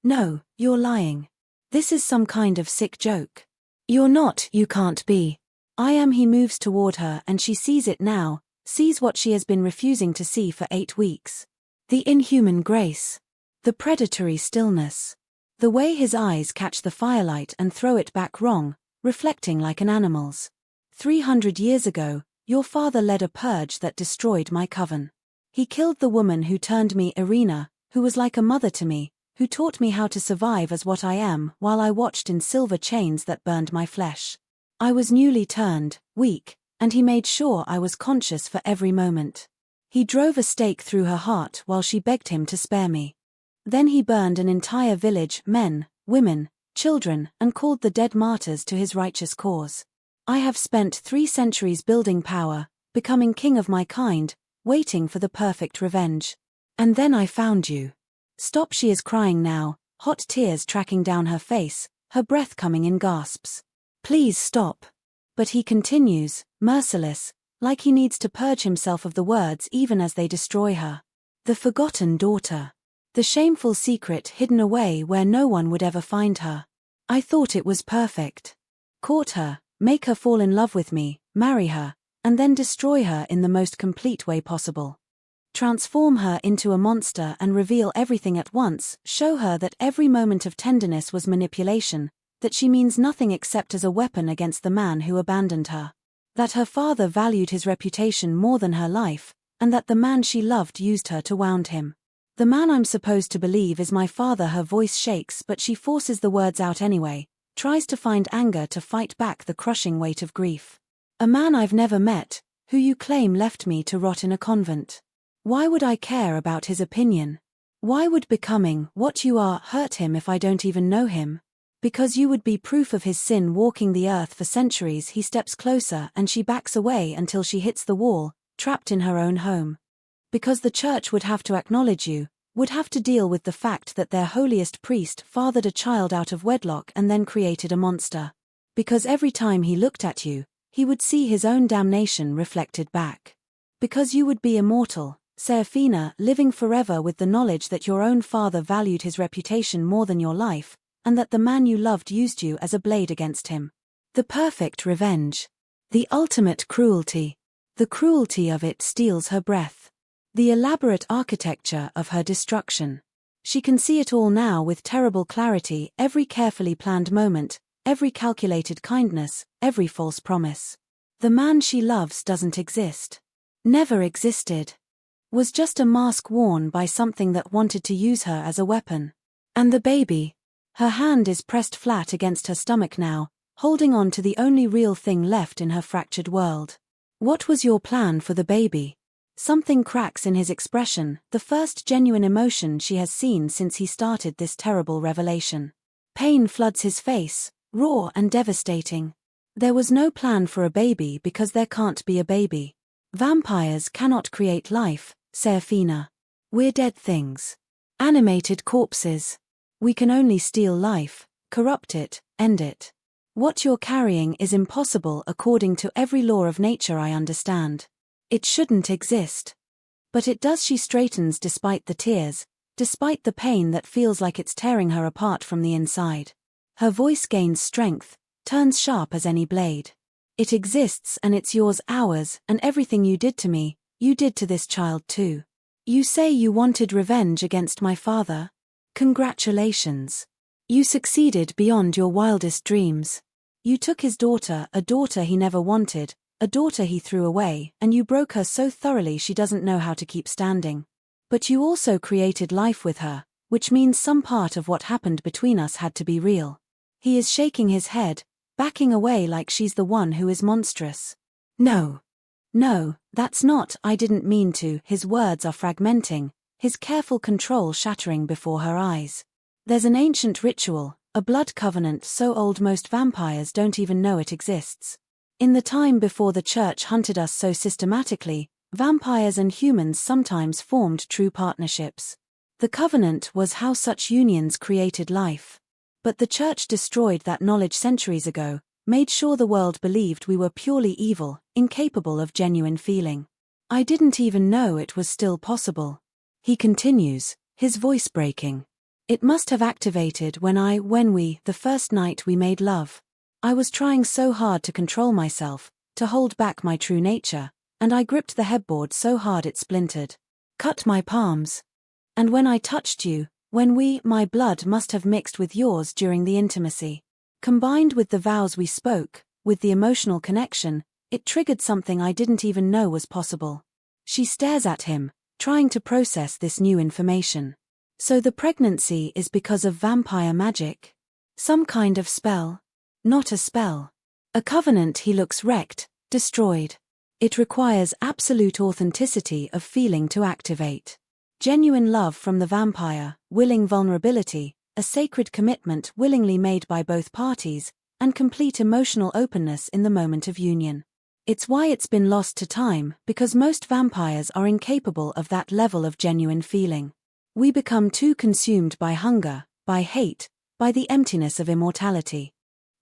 No, you're lying. This is some kind of sick joke. You're not. You can't be. I am. He moves toward her and she sees it now, sees what she has been refusing to see for 8 weeks. The inhuman grace. The predatory stillness. The way his eyes catch the firelight and throw it back wrong, reflecting like an animal's. 300 years ago, your father led a purge that destroyed my coven. He killed the woman who turned me Irina, who was like a mother to me, who taught me how to survive as what I am, while I watched in silver chains that burned my flesh. I was newly turned, weak, and he made sure I was conscious for every moment. He drove a stake through her heart while she begged him to spare me. Then he burned an entire village, men, women, children, and called the dead martyrs to his righteous cause. I have spent 3 centuries building power, becoming king of my kind, waiting for the perfect revenge. And then I found you. Stop, she is crying now, hot tears tracking down her face, her breath coming in gasps. Please stop. But he continues, merciless, like he needs to purge himself of the words even as they destroy her. The forgotten daughter. The shameful secret hidden away where no one would ever find her. I thought it was perfect. Court her, make her fall in love with me, marry her, and then destroy her in the most complete way possible. Transform her into a monster and reveal everything at once, show her that every moment of tenderness was manipulation, that she means nothing except as a weapon against the man who abandoned her. That her father valued his reputation more than her life, and that the man she loved used her to wound him. The man I'm supposed to believe is my father. Her voice shakes, but she forces the words out anyway, tries to find anger to fight back the crushing weight of grief. A man I've never met, who you claim left me to rot in a convent. Why would I care about his opinion? Why would becoming what you are hurt him if I don't even know him? Because you would be proof of his sin walking the earth for centuries. He steps closer and she backs away until she hits the wall, trapped in her own home. Because the church would have to acknowledge you, would have to deal with the fact that their holiest priest fathered a child out of wedlock and then created a monster. Because every time he looked at you, he would see his own damnation reflected back. Because you would be immortal, Seraphina, living forever with the knowledge that your own father valued his reputation more than your life, and that the man you loved used you as a blade against him. The perfect revenge. The ultimate cruelty. The cruelty of it steals her breath. The elaborate architecture of her destruction. She can see it all now with terrible clarity, every carefully planned moment, every calculated kindness, every false promise. The man she loves doesn't exist. Never existed. Was just a mask worn by something that wanted to use her as a weapon. And the baby. Her hand is pressed flat against her stomach now, holding on to the only real thing left in her fractured world. What was your plan for the baby? Something cracks in his expression, the first genuine emotion she has seen since he started this terrible revelation. Pain floods his face, raw and devastating. There was no plan for a baby because there can't be a baby. Vampires cannot create life, Seraphina. We're dead things. Animated corpses. We can only steal life, corrupt it, end it. What you're carrying is impossible according to every law of nature I understand. It shouldn't exist. But it does. She straightens despite the tears, despite the pain that feels like it's tearing her apart from the inside. Her voice gains strength, turns sharp as any blade. It exists and it's yours, ours, and everything you did to me, you did to this child too. You say you wanted revenge against my father? Congratulations. You succeeded beyond your wildest dreams. You took his daughter, a daughter he never wanted, a daughter he threw away, and you broke her so thoroughly she doesn't know how to keep standing. But you also created life with her, which means some part of what happened between us had to be real. He is shaking his head, backing away like she's the one who is monstrous. No. No, that's not. I didn't mean to. His words are fragmenting, his careful control shattering before her eyes. There's an ancient ritual, a blood covenant so old most vampires don't even know it exists. In the time before the church hunted us so systematically, vampires and humans sometimes formed true partnerships. The covenant was how such unions created life. But the church destroyed that knowledge centuries ago, made sure the world believed we were purely evil, incapable of genuine feeling. I didn't even know it was still possible. He continues, his voice breaking. It must have activated when we, the first night we made love. I was trying so hard to control myself, to hold back my true nature, and I gripped the headboard so hard it splintered. Cut my palms. And when I touched you, my blood must have mixed with yours during the intimacy. Combined with the vows we spoke, with the emotional connection, it triggered something I didn't even know was possible. She stares at him, trying to process this new information. So the pregnancy is because of vampire magic? Some kind of spell? Not a spell. A covenant. He looks wrecked, destroyed. It requires absolute authenticity of feeling to activate. Genuine love from the vampire, willing vulnerability, a sacred commitment willingly made by both parties, and complete emotional openness in the moment of union. It's why it's been lost to time, because most vampires are incapable of that level of genuine feeling. We become too consumed by hunger, by hate, by the emptiness of immortality.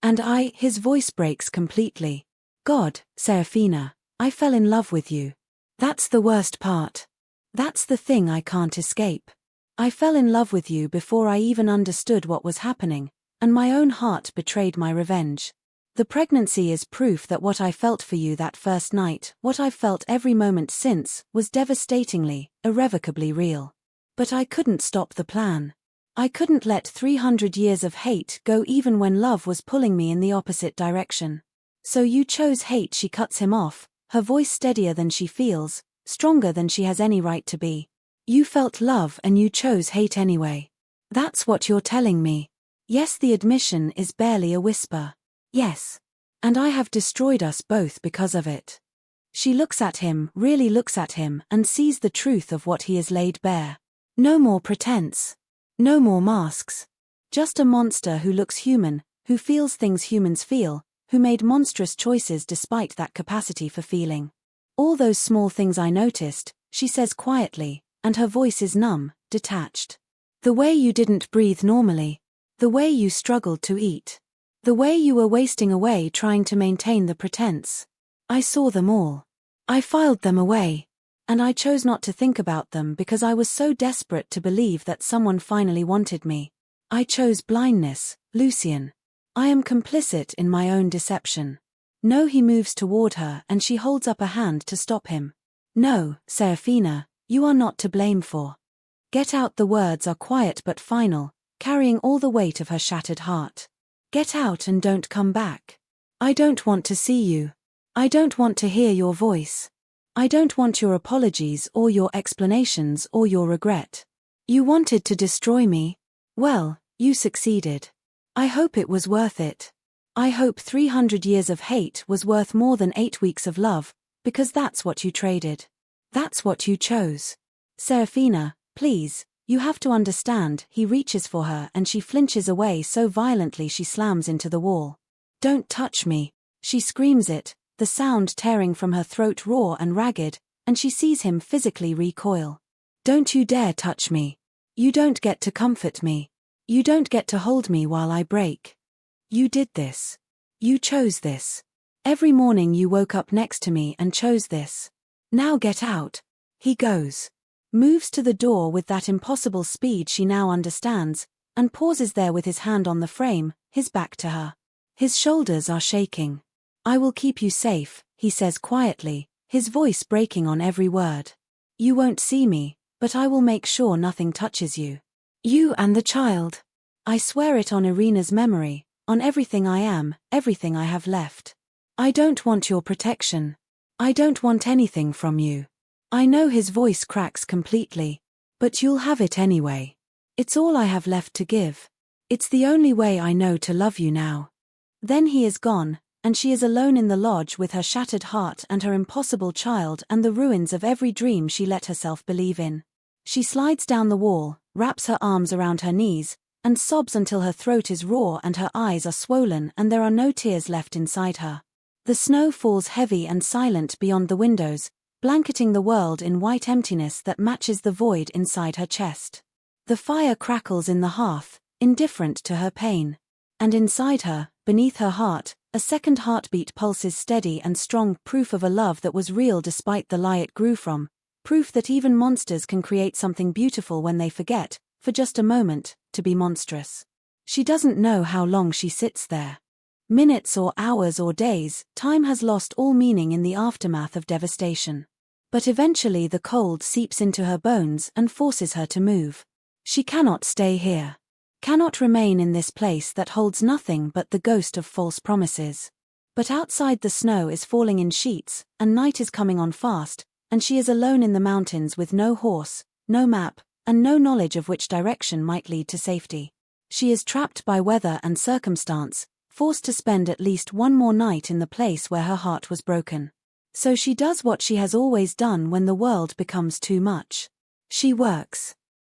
And his voice breaks completely. God, Serafina, I fell in love with you. That's the worst part. That's the thing I can't escape. I fell in love with you before I even understood what was happening, and my own heart betrayed my revenge. The pregnancy is proof that what I felt for you that first night, what I've felt every moment since, was devastatingly, irrevocably real. But I couldn't stop the plan. I couldn't let 300 years of hate go even when love was pulling me in the opposite direction. So you chose hate. She cuts him off, her voice steadier than she feels, stronger than she has any right to be. You felt love and you chose hate anyway. That's what you're telling me. Yes, the admission is barely a whisper. Yes. And I have destroyed us both because of it. She looks at him, really looks at him, and sees the truth of what he has laid bare. No more pretense. No more masks. Just a monster who looks human, who feels things humans feel, who made monstrous choices despite that capacity for feeling. All those small things I noticed, she says quietly, and her voice is numb, detached. The way you didn't breathe normally. The way you struggled to eat. The way you were wasting away trying to maintain the pretense. I saw them all. I filed them away. And I chose not to think about them because I was so desperate to believe that someone finally wanted me. I chose blindness, Lucian. I am complicit in my own deception. No, he moves toward her and she holds up a hand to stop him. No, Serafina, you are not to blame for. Get out. The words are quiet but final, carrying all the weight of her shattered heart. Get out and don't come back. I don't want to see you. I don't want to hear your voice. I don't want your apologies or your explanations or your regret. You wanted to destroy me. Well, you succeeded. I hope it was worth it. I hope 300 years of hate was worth more than 8 weeks of love, because that's what you traded. That's what you chose. Serafina, please, you have to understand. He reaches for her and she flinches away so violently she slams into the wall. Don't touch me. She screams it, the sound tearing from her throat raw and ragged, and she sees him physically recoil. Don't you dare touch me. You don't get to comfort me. You don't get to hold me while I break. You did this. You chose this. Every morning you woke up next to me and chose this. Now get out. He goes. Moves to the door with that impossible speed she now understands, and pauses there with his hand on the frame, his back to her. His shoulders are shaking. I will keep you safe, he says quietly, his voice breaking on every word. You won't see me, but I will make sure nothing touches you. You and the child. I swear it on Irina's memory, on everything I am, everything I have left. I don't want your protection. I don't want anything from you. I know his voice cracks completely. But you'll have it anyway. It's all I have left to give. It's the only way I know to love you now. Then he is gone, and she is alone in the lodge with her shattered heart and her impossible child and the ruins of every dream she let herself believe in. She slides down the wall, wraps her arms around her knees, and sobs until her throat is raw and her eyes are swollen and there are no tears left inside her. The snow falls heavy and silent beyond the windows, blanketing the world in white emptiness that matches the void inside her chest. The fire crackles in the hearth, indifferent to her pain. And inside her, beneath her heart, a second heartbeat pulses steady and strong, proof of a love that was real despite the lie it grew from, proof that even monsters can create something beautiful when they forget, for just a moment, to be monstrous. She doesn't know how long she sits there. Minutes or hours or days, time has lost all meaning in the aftermath of devastation. But eventually the cold seeps into her bones and forces her to move. She cannot stay here. Cannot remain in this place that holds nothing but the ghost of false promises. But outside the snow is falling in sheets, and night is coming on fast, and she is alone in the mountains with no horse, no map, and no knowledge of which direction might lead to safety. She is trapped by weather and circumstance, forced to spend at least one more night in the place where her heart was broken. So she does what she has always done when the world becomes too much. She works.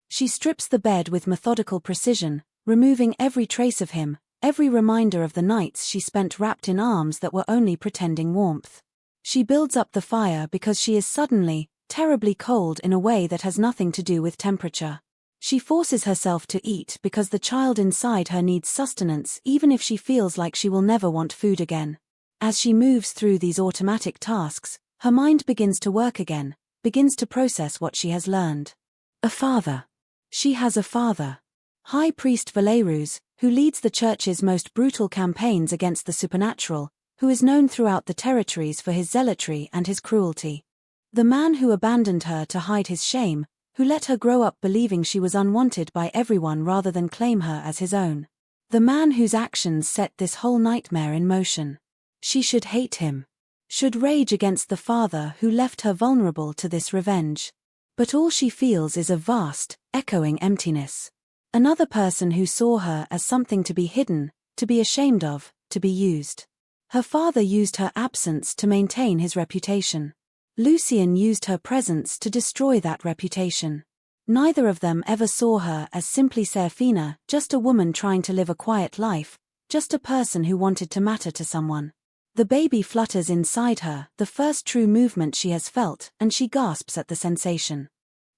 She strips the bed with methodical precision, removing every trace of him, every reminder of the nights she spent wrapped in arms that were only pretending warmth. She builds up the fire because she is suddenly, terribly cold in a way that has nothing to do with temperature. She forces herself to eat because the child inside her needs sustenance even if she feels like she will never want food again. As she moves through these automatic tasks, her mind begins to work again, begins to process what she has learned. A father. She has a father. High Priest Valerus, who leads the church's most brutal campaigns against the supernatural, who is known throughout the territories for his zealotry and his cruelty. The man who abandoned her to hide his shame, who let her grow up believing she was unwanted by everyone rather than claim her as his own. The man whose actions set this whole nightmare in motion. She should hate him. Should rage against the father who left her vulnerable to this revenge. But all she feels is a vast, echoing emptiness. Another person who saw her as something to be hidden, to be ashamed of, to be used. Her father used her absence to maintain his reputation. Lucian used her presence to destroy that reputation. Neither of them ever saw her as simply Serafina, just a woman trying to live a quiet life, just a person who wanted to matter to someone. The baby flutters inside her, the first true movement she has felt, and she gasps at the sensation.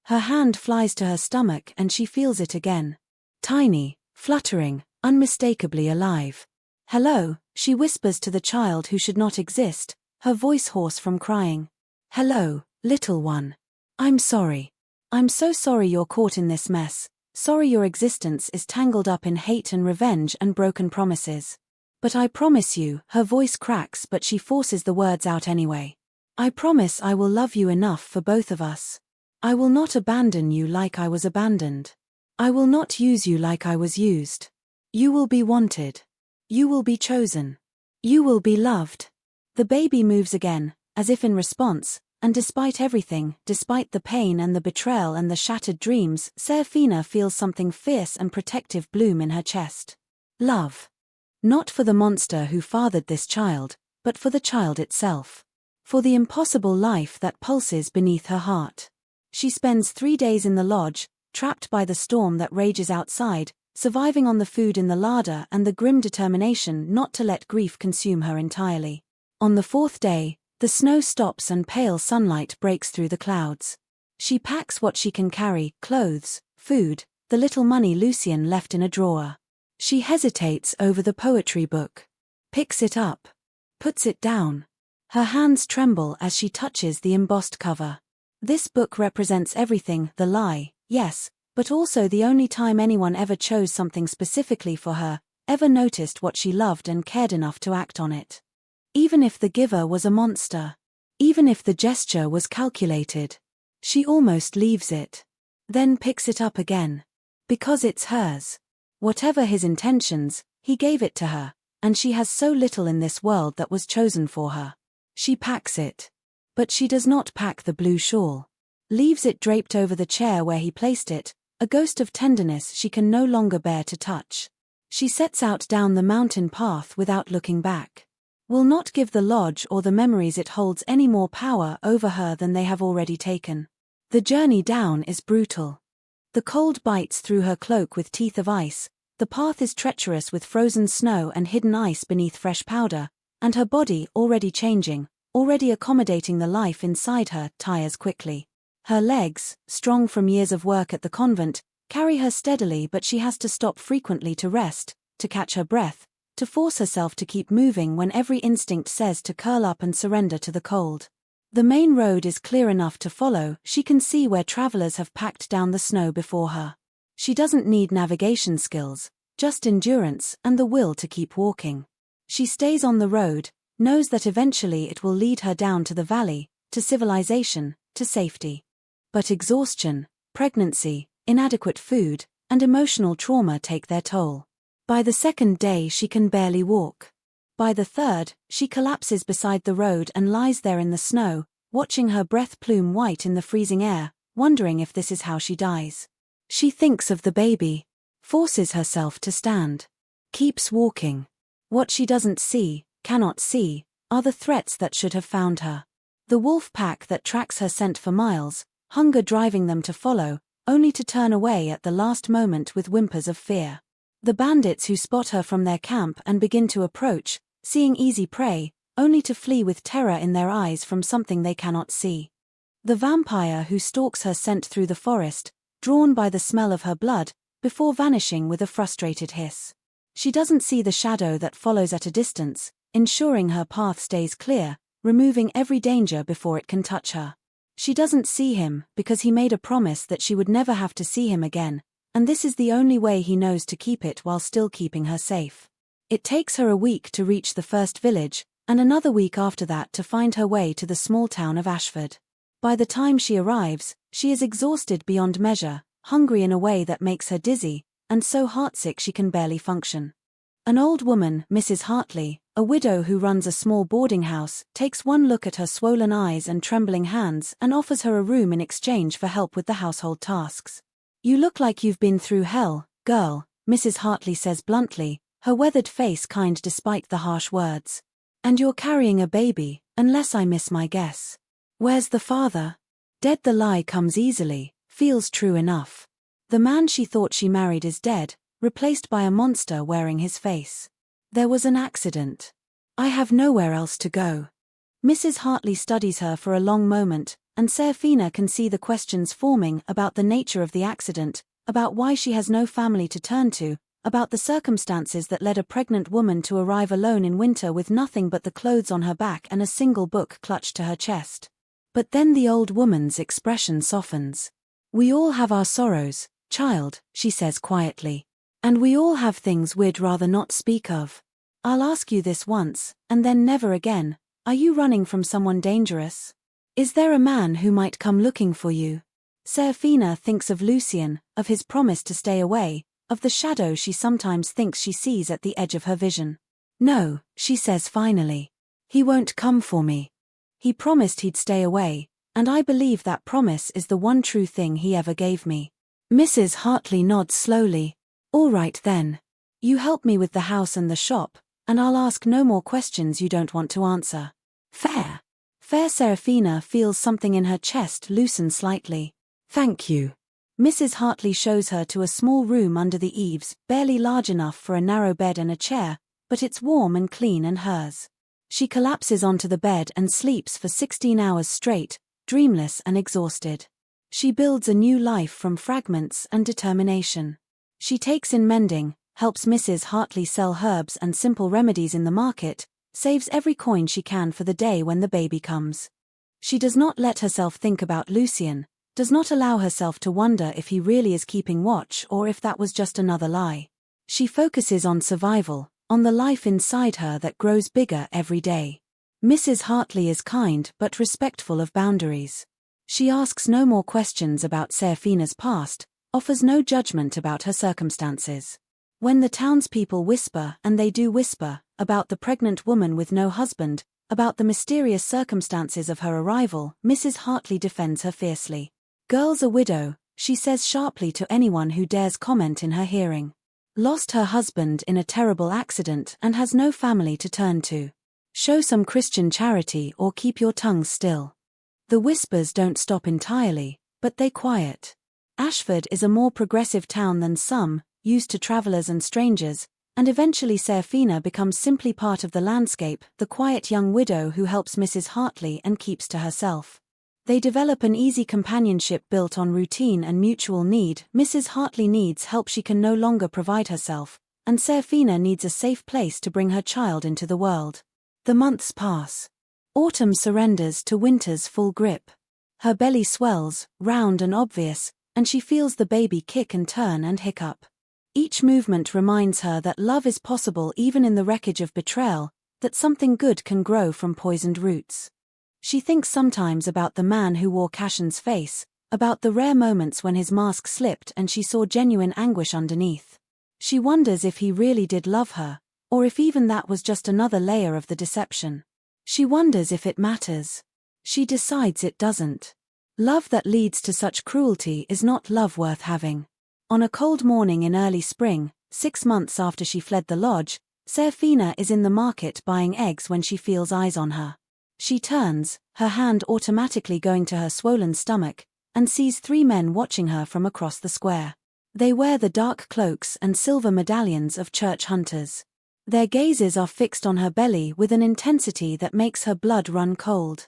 Her hand flies to her stomach and she feels it again. Tiny, fluttering, unmistakably alive. "Hello," she whispers to the child who should not exist, her voice hoarse from crying. "Hello, little one. I'm sorry. I'm so sorry you're caught in this mess, sorry your existence is tangled up in hate and revenge and broken promises. But I promise you," her voice cracks but she forces the words out anyway. "I promise I will love you enough for both of us. I will not abandon you like I was abandoned. I will not use you like I was used. You will be wanted. You will be chosen. You will be loved." The baby moves again, as if in response, and despite everything, despite the pain and the betrayal and the shattered dreams, Serafina feels something fierce and protective bloom in her chest. Love. Not for the monster who fathered this child, but for the child itself. For the impossible life that pulses beneath her heart. She spends 3 days in the lodge, trapped by the storm that rages outside, surviving on the food in the larder and the grim determination not to let grief consume her entirely. On the 4th day, the snow stops and pale sunlight breaks through the clouds. She packs what she can carry, clothes, food, the little money Lucian left in a drawer. She hesitates over the poetry book. Picks it up. Puts it down. Her hands tremble as she touches the embossed cover. This book represents everything, the lie, yes, but also the only time anyone ever chose something specifically for her, ever noticed what she loved and cared enough to act on it. Even if the giver was a monster. Even if the gesture was calculated. She almost leaves it. Then picks it up again. Because it's hers. Whatever his intentions, he gave it to her, and she has so little in this world that was chosen for her. She packs it. But she does not pack the blue shawl. Leaves it draped over the chair where he placed it, a ghost of tenderness she can no longer bear to touch. She sets out down the mountain path without looking back. Will not give the lodge or the memories it holds any more power over her than they have already taken. The journey down is brutal. The cold bites through her cloak with teeth of ice, the path is treacherous with frozen snow and hidden ice beneath fresh powder, and her body, already changing, already accommodating the life inside her, tires quickly. Her legs, strong from years of work at the convent, carry her steadily, but she has to stop frequently to rest, to catch her breath, to force herself to keep moving when every instinct says to curl up and surrender to the cold. The main road is clear enough to follow, she can see where travelers have packed down the snow before her. She doesn't need navigation skills, just endurance and the will to keep walking. She stays on the road, knows that eventually it will lead her down to the valley, to civilization, to safety. But exhaustion, pregnancy, inadequate food, and emotional trauma take their toll. By the 2nd day she can barely walk. By the 3rd, she collapses beside the road and lies there in the snow, watching her breath plume white in the freezing air, wondering if this is how she dies. She thinks of the baby, forces herself to stand, keeps walking. What she doesn't see, cannot see, are the threats that should have found her. The wolf pack that tracks her scent for miles, hunger driving them to follow, only to turn away at the last moment with whimpers of fear. The bandits who spot her from their camp and begin to approach, seeing easy prey, only to flee with terror in their eyes from something they cannot see. The vampire who stalks her scent through the forest, drawn by the smell of her blood, before vanishing with a frustrated hiss. She doesn't see the shadow that follows at a distance, ensuring her path stays clear, removing every danger before it can touch her. She doesn't see him because he made a promise that she would never have to see him again, and this is the only way he knows to keep it while still keeping her safe. It takes her a week to reach the first village, and another week after that to find her way to the small town of Ashford. By the time she arrives, she is exhausted beyond measure, hungry in a way that makes her dizzy, and so heartsick she can barely function. An old woman, Mrs. Hartley, a widow who runs a small boarding house, takes one look at her swollen eyes and trembling hands and offers her a room in exchange for help with the household tasks. "You look like you've been through hell, girl," Mrs. Hartley says bluntly, her weathered face kind despite the harsh words. "And you're carrying a baby, unless I miss my guess. Where's the father?" Dead. The lie comes easily, feels true enough. The man she thought she married is dead, replaced by a monster wearing his face. "There was an accident. I have nowhere else to go." Mrs. Hartley studies her for a long moment, and Serafina can see the questions forming about the nature of the accident, about why she has no family to turn to, about the circumstances that led a pregnant woman to arrive alone in winter with nothing but the clothes on her back and a single book clutched to her chest. But then the old woman's expression softens. "We all have our sorrows, child," she says quietly. "And we all have things we'd rather not speak of. I'll ask you this once, and then never again. Are you running from someone dangerous? Is there a man who might come looking for you?" Serafina thinks of Lucien, of his promise to stay away, of the shadow she sometimes thinks she sees at the edge of her vision. "No," she says finally. "He won't come for me. He promised he'd stay away, and I believe that promise is the one true thing he ever gave me." Mrs. Hartley nods slowly. "All right then. You help me with the house and the shop, and I'll ask no more questions you don't want to answer." "Fair." Fair. Serafina feels something in her chest loosen slightly. "Thank you." Mrs. Hartley shows her to a small room under the eaves, barely large enough for a narrow bed and a chair, but it's warm and clean and hers. She collapses onto the bed and sleeps for 16 hours straight, dreamless and exhausted. She builds a new life from fragments and determination. She takes in mending, helps Mrs. Hartley sell herbs and simple remedies in the market, saves every coin she can for the day when the baby comes. She does not let herself think about Lucien, does not allow herself to wonder if he really is keeping watch or if that was just another lie. She focuses on survival, on the life inside her that grows bigger every day. Mrs. Hartley is kind but respectful of boundaries. She asks no more questions about Serafina's past, offers no judgment about her circumstances. When the townspeople whisper, and they do whisper, about the pregnant woman with no husband, about the mysterious circumstances of her arrival, Mrs. Hartley defends her fiercely. "Girl's a widow," she says sharply to anyone who dares comment in her hearing. "Lost her husband in a terrible accident and has no family to turn to. Show some Christian charity or keep your tongue still." The whispers don't stop entirely, but they quiet. Ashford is a more progressive town than some, used to travelers and strangers, and eventually Serafina becomes simply part of the landscape, the quiet young widow who helps Mrs. Hartley and keeps to herself. They develop an easy companionship built on routine and mutual need. Mrs. Hartley needs help she can no longer provide herself, and Serafina needs a safe place to bring her child into the world. The months pass. Autumn surrenders to winter's full grip. Her belly swells, round and obvious, and she feels the baby kick and turn and hiccup. Each movement reminds her that love is possible even in the wreckage of betrayal, that something good can grow from poisoned roots. She thinks sometimes about the man who wore Cashin's face, about the rare moments when his mask slipped and she saw genuine anguish underneath. She wonders if he really did love her, or if even that was just another layer of the deception. She wonders if it matters. She decides it doesn't. Love that leads to such cruelty is not love worth having. On a cold morning in early spring, 6 months after she fled the lodge, Serafina is in the market buying eggs when she feels eyes on her. She turns, her hand automatically going to her swollen stomach, and sees 3 men watching her from across the square. They wear the dark cloaks and silver medallions of church hunters. Their gazes are fixed on her belly with an intensity that makes her blood run cold.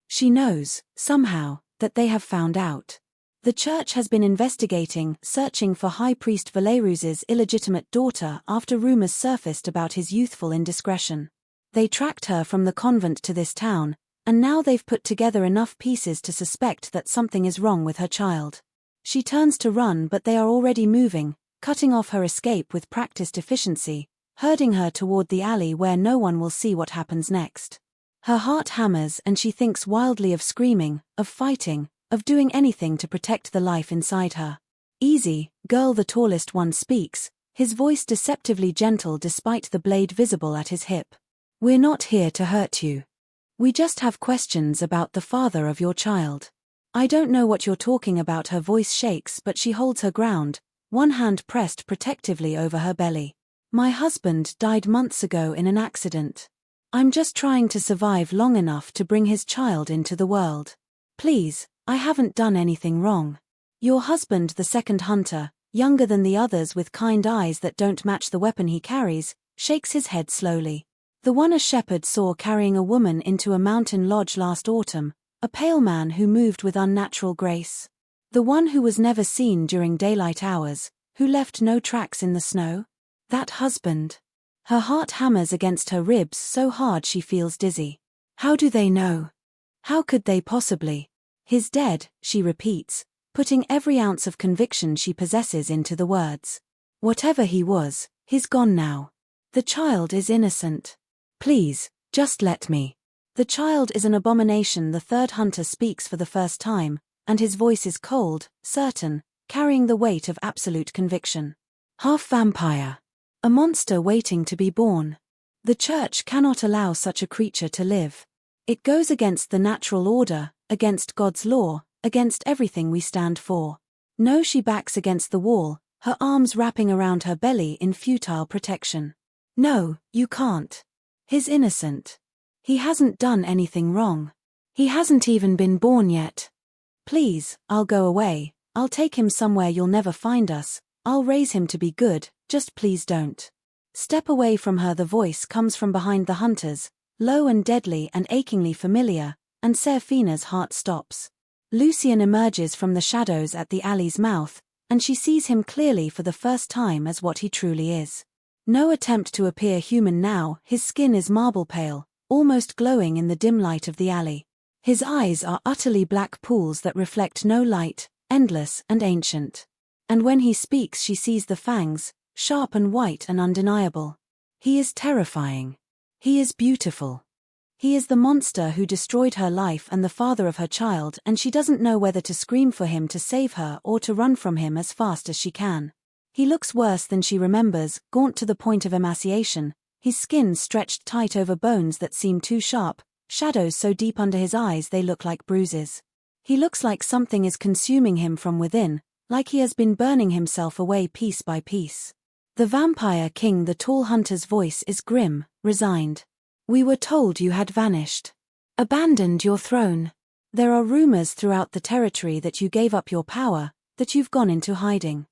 She knows, somehow, that they have found out. The church has been investigating, searching for High Priest Valerus's illegitimate daughter after rumors surfaced about his youthful indiscretion. They tracked her from the convent to this town, and now they've put together enough pieces to suspect that something is wrong with her child. She turns to run, but they are already moving, cutting off her escape with practiced efficiency, herding her toward the alley where no one will see what happens next. Her heart hammers and she thinks wildly of screaming, of fighting, of doing anything to protect the life inside her. "Easy, girl," the tallest one speaks, his voice deceptively gentle despite the blade visible at his hip. "We're not here to hurt you. We just have questions about the father of your child." "I don't know what you're talking about." Her voice shakes, but she holds her ground, one hand pressed protectively over her belly. "My husband died months ago in an accident. I'm just trying to survive long enough to bring his child into the world. Please, I haven't done anything wrong." Your husband, the second hunter, younger than the others with kind eyes that don't match the weapon he carries, shakes his head slowly. "The one a shepherd saw carrying a woman into a mountain lodge last autumn, a pale man who moved with unnatural grace. The one who was never seen during daylight hours, who left no tracks in the snow? That husband." Her heart hammers against her ribs so hard she feels dizzy. "How do they know? How could they possibly?" "He's dead," she repeats, putting every ounce of conviction she possesses into the words. "Whatever he was, he's gone now. The child is innocent. Please, just let me." "The child is an abomination." The third hunter speaks for the first time, and his voice is cold, certain, carrying the weight of absolute conviction. "Half vampire. A monster waiting to be born. The church cannot allow such a creature to live. It goes against the natural order, against God's law, against everything we stand for." "No," she backs against the wall, her arms wrapping around her belly in futile protection. "No, you can't. He's innocent. He hasn't done anything wrong. He hasn't even been born yet. Please, I'll go away, I'll take him somewhere you'll never find us, I'll raise him to be good, just please don't." Step away from her. The voice comes from behind the hunters, low and deadly and achingly familiar, and Seraphina's heart stops. Lucian emerges from the shadows at the alley's mouth, and she sees him clearly for the first time as what he truly is. No attempt to appear human now, his skin is marble pale, almost glowing in the dim light of the alley. His eyes are utterly black pools that reflect no light, endless and ancient. And when he speaks she sees the fangs, sharp and white and undeniable. He is terrifying. He is beautiful. He is the monster who destroyed her life and the father of her child, and she doesn't know whether to scream for him to save her or to run from him as fast as she can. He looks worse than she remembers, gaunt to the point of emaciation, his skin stretched tight over bones that seem too sharp, shadows so deep under his eyes they look like bruises. He looks like something is consuming him from within, like he has been burning himself away piece by piece. "The Vampire King," the tall hunter's voice is grim, resigned. "We were told you had vanished. Abandoned your throne. There are rumors throughout the territory that you gave up your power, that you've gone into hiding."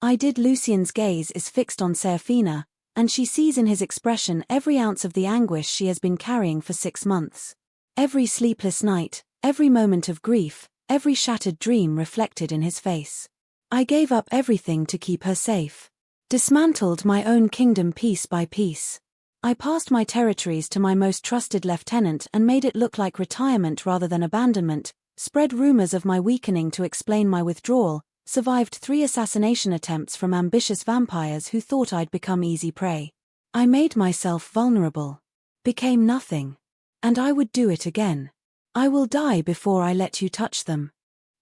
"I did." Lucian's gaze is fixed on Seraphina, and she sees in his expression every ounce of the anguish she has been carrying for 6 months. Every sleepless night, every moment of grief, every shattered dream reflected in his face. "I gave up everything to keep her safe. Dismantled my own kingdom piece by piece. I passed my territories to my most trusted lieutenant and made it look like retirement rather than abandonment, spread rumors of my weakening to explain my withdrawal, survived 3 assassination attempts from ambitious vampires who thought I'd become easy prey. I made myself vulnerable. Became nothing. And I would do it again. I will die before I let you touch them."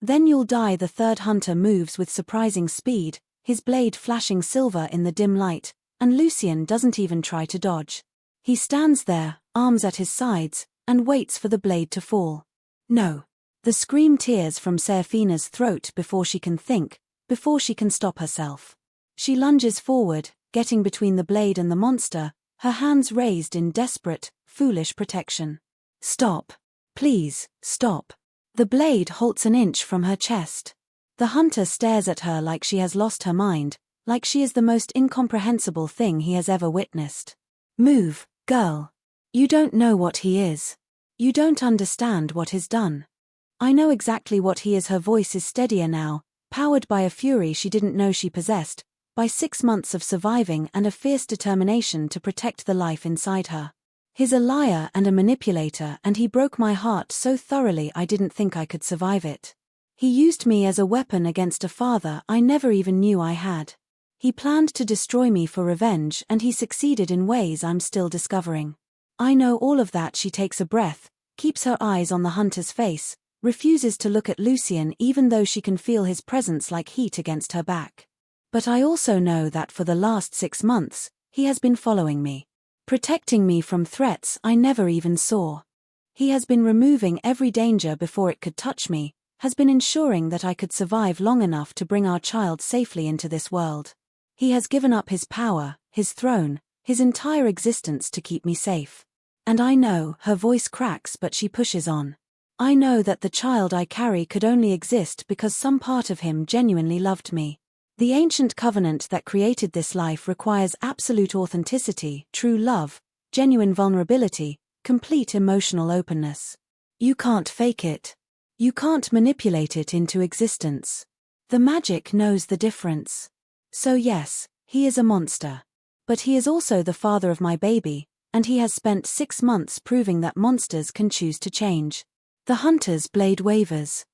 "Then you'll die." The third hunter moves with surprising speed, his blade flashing silver in the dim light, and Lucian doesn't even try to dodge. He stands there, arms at his sides, and waits for the blade to fall. "No." The scream tears from Seraphina's throat before she can think, before she can stop herself. She lunges forward, getting between the blade and the monster, her hands raised in desperate, foolish protection. "Stop. Please, stop." The blade halts an inch from her chest. The hunter stares at her like she has lost her mind, like she is the most incomprehensible thing he has ever witnessed. Move, girl. You don't know what he is. You don't understand what he's done. I know exactly what he is. Her voice is steadier now, powered by a fury she didn't know she possessed, by 6 months of surviving and a fierce determination to protect the life inside her. He's a liar and a manipulator, and he broke my heart so thoroughly I didn't think I could survive it. He used me as a weapon against a father I never even knew I had. He planned to destroy me for revenge, and he succeeded in ways I'm still discovering. I know all of that. She takes a breath, keeps her eyes on the hunter's face, refuses to look at Lucien even though she can feel his presence like heat against her back. But I also know that for the last 6 months, he has been following me, protecting me from threats I never even saw. He has been removing every danger before it could touch me, has been ensuring that I could survive long enough to bring our child safely into this world. He has given up his power, his throne, his entire existence to keep me safe. And I know, her voice cracks but she pushes on. I know that the child I carry could only exist because some part of him genuinely loved me. The ancient covenant that created this life requires absolute authenticity, true love, genuine vulnerability, complete emotional openness. You can't fake it. You can't manipulate it into existence. The magic knows the difference. So yes, he is a monster. But he is also the father of my baby, and he has spent 6 months proving that monsters can choose to change. The hunter's blade wavers.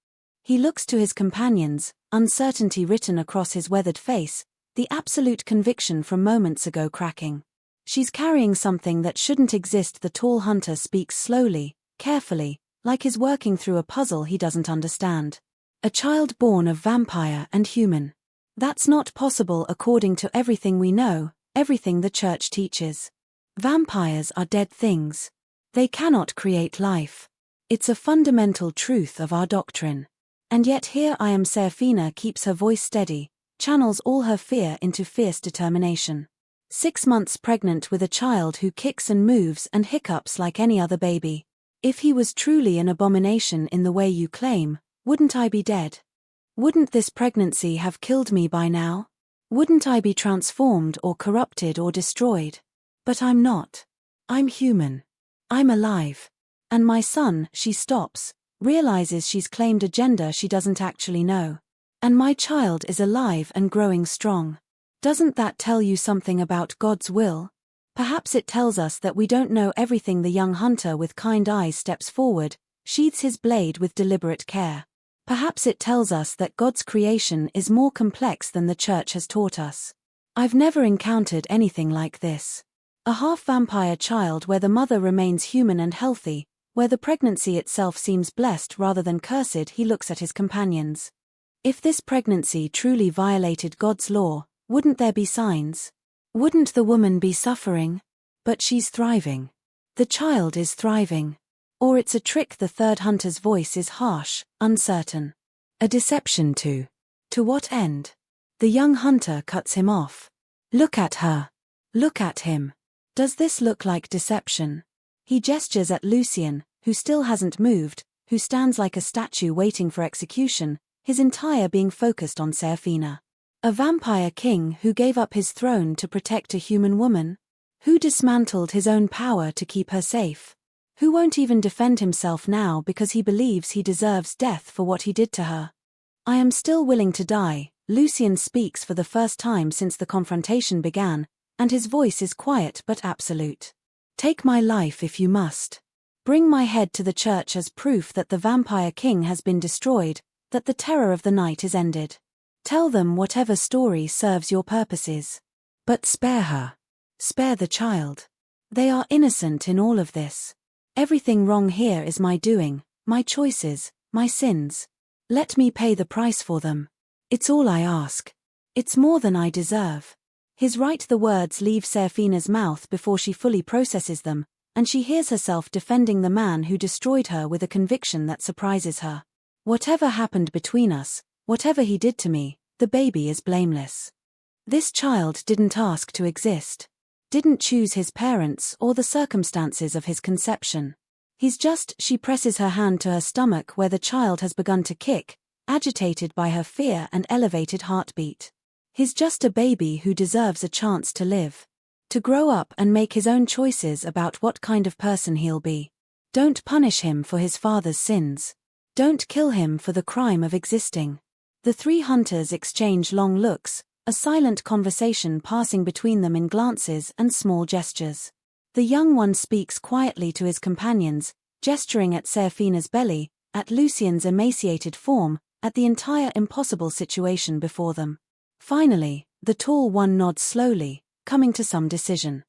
He looks to his companions, uncertainty written across his weathered face, the absolute conviction from moments ago cracking. She's carrying something that shouldn't exist. The tall hunter speaks slowly, carefully, like he's working through a puzzle he doesn't understand. A child born of vampire and human. That's not possible according to everything we know, everything the church teaches. Vampires are dead things. They cannot create life. It's a fundamental truth of our doctrine. And yet here I am. Serafina keeps her voice steady, channels all her fear into fierce determination. 6 months pregnant with a child who kicks and moves and hiccups like any other baby. If he was truly an abomination in the way you claim, wouldn't I be dead? Wouldn't this pregnancy have killed me by now? Wouldn't I be transformed or corrupted or destroyed? But I'm not. I'm human. I'm alive. And my son, she stops, realizes she's claimed a gender she doesn't actually know. And my child is alive and growing strong. Doesn't that tell you something about God's will? Perhaps it tells us that we don't know everything. The young hunter with kind eyes steps forward, sheathes his blade with deliberate care. Perhaps it tells us that God's creation is more complex than the church has taught us. I've never encountered anything like this. A half-vampire child where the mother remains human and healthy, where the pregnancy itself seems blessed rather than cursed. He looks at his companions. If this pregnancy truly violated God's law, wouldn't there be signs? Wouldn't the woman be suffering? But she's thriving. The child is thriving. Or it's a trick. The third hunter's voice is harsh, uncertain. A deception to what end? The young hunter cuts him off. Look at her. Look at him. Does this look like deception? He gestures at Lucien, who still hasn't moved, who stands like a statue waiting for execution, his entire being focused on Serafina. A vampire king who gave up his throne to protect a human woman? Who dismantled his own power to keep her safe? Who won't even defend himself now because he believes he deserves death for what he did to her? I am still willing to die. Lucien speaks for the first time since the confrontation began, and his voice is quiet but absolute. Take my life if you must. Bring my head to the church as proof that the vampire king has been destroyed, that the terror of the night is ended. Tell them whatever story serves your purposes. But spare her. Spare the child. They are innocent in all of this. Everything wrong here is my doing, my choices, my sins. Let me pay the price for them. It's all I ask. It's more than I deserve. His right. The words leave Serafina's mouth before she fully processes them, and she hears herself defending the man who destroyed her with a conviction that surprises her. Whatever happened between us, whatever he did to me, the baby is blameless. This child didn't ask to exist. Didn't choose his parents or the circumstances of his conception. He's just. She presses her hand to her stomach where the child has begun to kick, agitated by her fear and elevated heartbeat. He's just a baby who deserves a chance to live. To grow up and make his own choices about what kind of person he'll be. Don't punish him for his father's sins. Don't kill him for the crime of existing. The three hunters exchange long looks, a silent conversation passing between them in glances and small gestures. The young one speaks quietly to his companions, gesturing at Seraphina's belly, at Lucien's emaciated form, at the entire impossible situation before them. Finally, the tall one nods slowly, coming to some decision.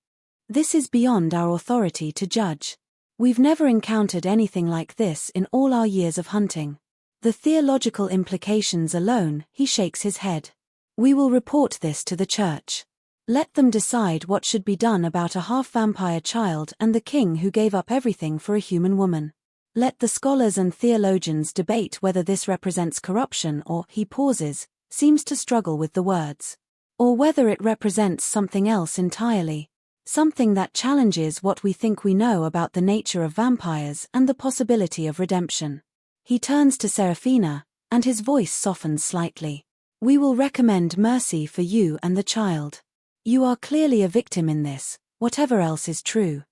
This is beyond our authority to judge. We've never encountered anything like this in all our years of hunting. The theological implications alone, he shakes his head. We will report this to the church. Let them decide what should be done about a half-vampire child and the king who gave up everything for a human woman. Let the scholars and theologians debate whether this represents corruption or, he pauses, seems to struggle with the words. Or whether it represents something else entirely. Something that challenges what we think we know about the nature of vampires and the possibility of redemption. He turns to Seraphina, and his voice softens slightly. We will recommend mercy for you and the child. You are clearly a victim in this, whatever else is true.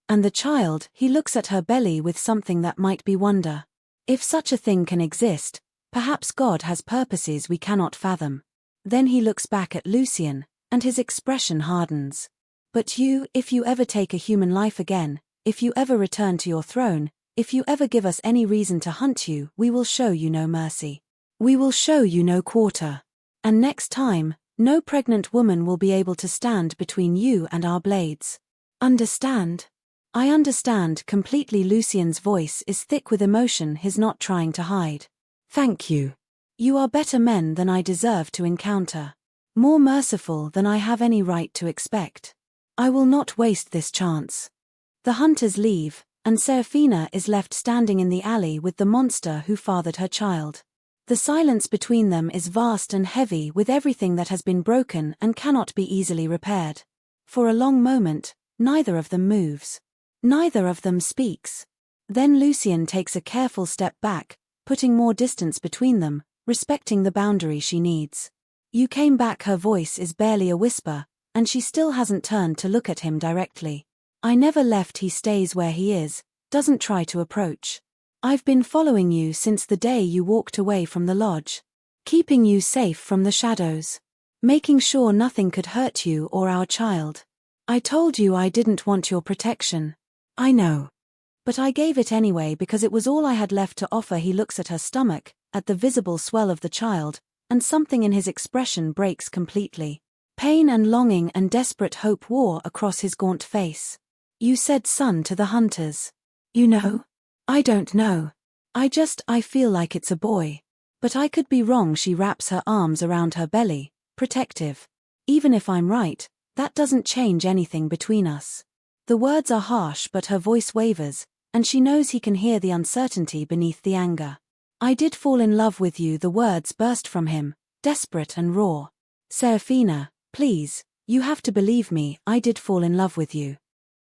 And the child, he looks at her belly with something that might be wonder. If such a thing can exist, perhaps God has purposes we cannot fathom. Then he looks back at Lucien, and his expression hardens. But you, if you ever take a human life again, if you ever return to your throne, if you ever give us any reason to hunt you, we will show you no mercy. We will show you no quarter. And next time, no pregnant woman will be able to stand between you and our blades. Understand? I understand completely. Lucien's voice is thick with emotion he's not trying to hide. Thank you. You are better men than I deserve to encounter. More merciful than I have any right to expect. I will not waste this chance. The hunters leave, and Seraphina is left standing in the alley with the monster who fathered her child. The silence between them is vast and heavy with everything that has been broken and cannot be easily repaired. For a long moment, neither of them moves. Neither of them speaks. Then Lucien takes a careful step back, putting more distance between them, respecting the boundary she needs. You came back. Her voice is barely a whisper, and she still hasn't turned to look at him directly. I never left. He stays where he is, doesn't try to approach. I've been following you since the day you walked away from the lodge. Keeping you safe from the shadows. Making sure nothing could hurt you or our child. I told you I didn't want your protection. I know. But I gave it anyway because it was all I had left to offer. He looks at her stomach, at the visible swell of the child, and something in his expression breaks completely. Pain and longing and desperate hope wore across his gaunt face. You said son to the hunters. You know? I don't know. I feel like it's a boy. But I could be wrong. She wraps her arms around her belly, protective. Even if I'm right, that doesn't change anything between us. The words are harsh but her voice wavers, and she knows he can hear the uncertainty beneath the anger. I did fall in love with you. The words burst from him, desperate and raw. Seraphina, please, you have to believe me. I did fall in love with you.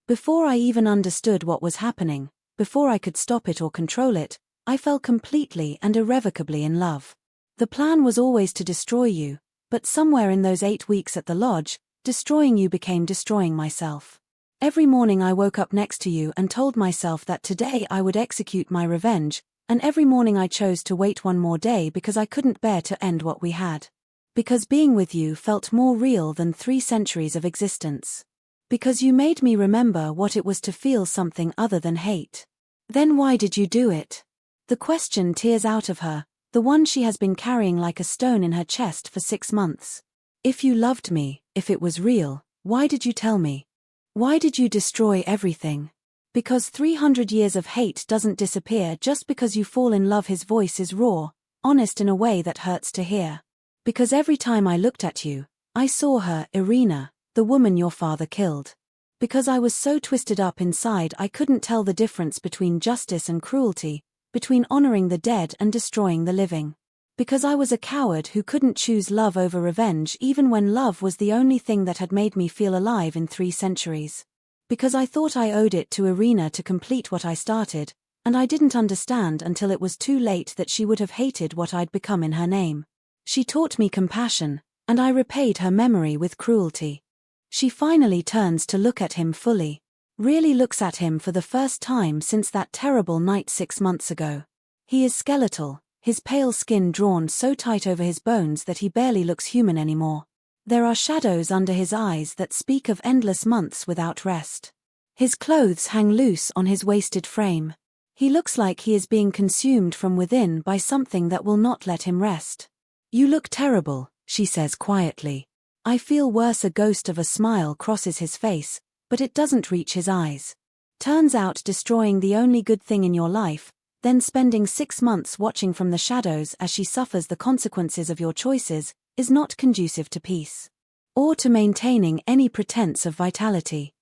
Before I even understood what was happening, before I could stop it or control it, I fell completely and irrevocably in love. The plan was always to destroy you, but somewhere in those 8 weeks at the lodge, destroying you became destroying myself. Every morning I woke up next to you and told myself that today I would execute my revenge, and every morning I chose to wait one more day because I couldn't bear to end what we had. Because being with you felt more real than 3 centuries of existence. Because you made me remember what it was to feel something other than hate. Then why did you do it? The question tears out of her, the one she has been carrying like a stone in her chest for 6 months. If you loved me, if it was real, why did you tell me? Why did you destroy everything? Because 300 years of hate doesn't disappear just because you fall in love. His voice is raw, honest in a way that hurts to hear. Because every time I looked at you, I saw her, Irina, the woman your father killed. Because I was so twisted up inside I couldn't tell the difference between justice and cruelty, between honoring the dead and destroying the living. Because I was a coward who couldn't choose love over revenge even when love was the only thing that had made me feel alive in 3 centuries. Because I thought I owed it to Irina to complete what I started, and I didn't understand until it was too late that she would have hated what I'd become in her name. She taught me compassion, and I repaid her memory with cruelty. She finally turns to look at him fully. Really looks at him for the first time since that terrible night 6 months ago. He is skeletal, his pale skin drawn so tight over his bones that he barely looks human anymore. There are shadows under his eyes that speak of endless months without rest. His clothes hang loose on his wasted frame. He looks like he is being consumed from within by something that will not let him rest. "You look terrible," she says quietly. I feel worse. A ghost of a smile crosses his face, but it doesn't reach his eyes. Turns out destroying the only good thing in your life, then spending 6 months watching from the shadows as she suffers the consequences of your choices, is not conducive to peace. Or to maintaining any pretense of vitality.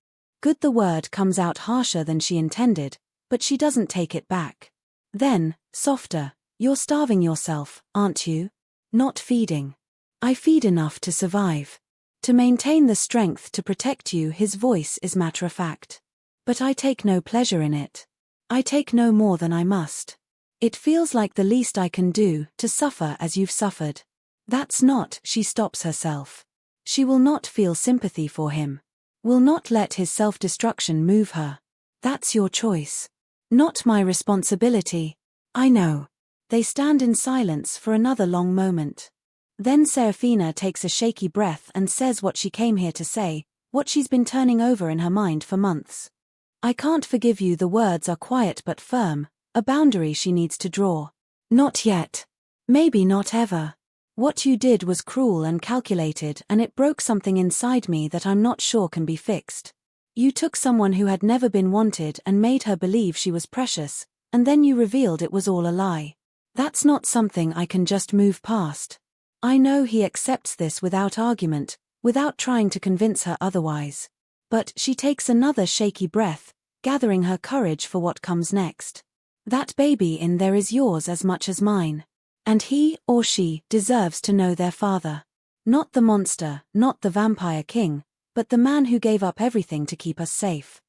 Good, the word comes out harsher than she intended, but she doesn't take it back. Then, softer, "You're starving yourself, aren't you?" "Not feeding. I feed enough to survive. To maintain the strength to protect you." His voice is matter-of-fact. "But I take no pleasure in it. I take no more than I must. It feels like the least I can do, to suffer as you've suffered." That's not. She stops herself. She will not feel sympathy for him. Will not let his self-destruction move her. "That's your choice. Not my responsibility." "I know." They stand in silence for another long moment. Then Serafina takes a shaky breath and says what she came here to say, what she's been turning over in her mind for months. "I can't forgive you." The words are quiet but firm, a boundary she needs to draw. "Not yet. Maybe not ever. What you did was cruel and calculated, and it broke something inside me that I'm not sure can be fixed. You took someone who had never been wanted and made her believe she was precious, and then you revealed it was all a lie. That's not something I can just move past." I know he accepts this without argument, without trying to convince her otherwise. But she takes another shaky breath, gathering her courage for what comes next. "That baby in there is yours as much as mine. And he, or she, deserves to know their father. Not the monster, not the vampire king, but the man who gave up everything to keep us safe.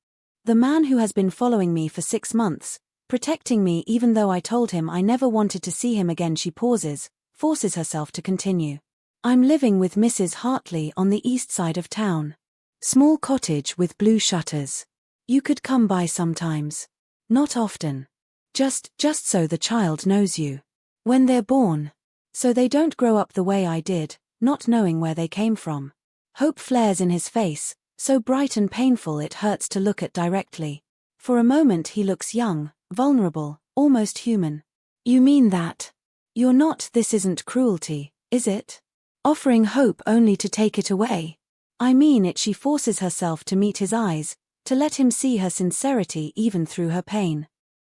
The man who has been following me for 6 months, protecting me even though I told him I never wanted to see him again." She pauses, forces herself to continue. "I'm living with Mrs. Hartley on the east side of town. Small cottage with blue shutters. You could come by sometimes. Not often. Just so the child knows you. When they're born. So they don't grow up the way I did, not knowing where they came from." Hope flares in his face, so bright and painful it hurts to look at directly. For a moment he looks young, vulnerable, almost human. "You mean that? You're not. This isn't cruelty, is it? Offering hope only to take it away." "I mean it." She forces herself to meet his eyes, to let him see her sincerity even through her pain.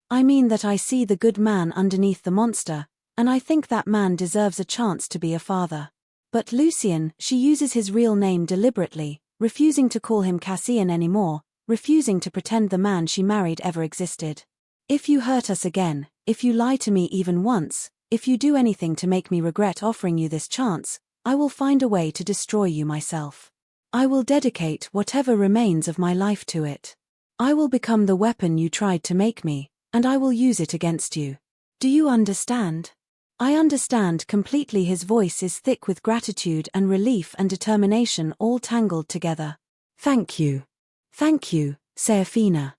"I mean that I see the good man underneath the monster, and I think that man deserves a chance to be a father." "But Lucien," she uses his real name deliberately, refusing to call him Cassian anymore, refusing to pretend the man she married ever existed. "If you hurt us again, if you lie to me even once, if you do anything to make me regret offering you this chance, I will find a way to destroy you myself. I will dedicate whatever remains of my life to it. I will become the weapon you tried to make me, and I will use it against you. Do you understand?" "I understand completely." His voice is thick with gratitude and relief and determination all tangled together. "Thank you. Thank you, Serafina.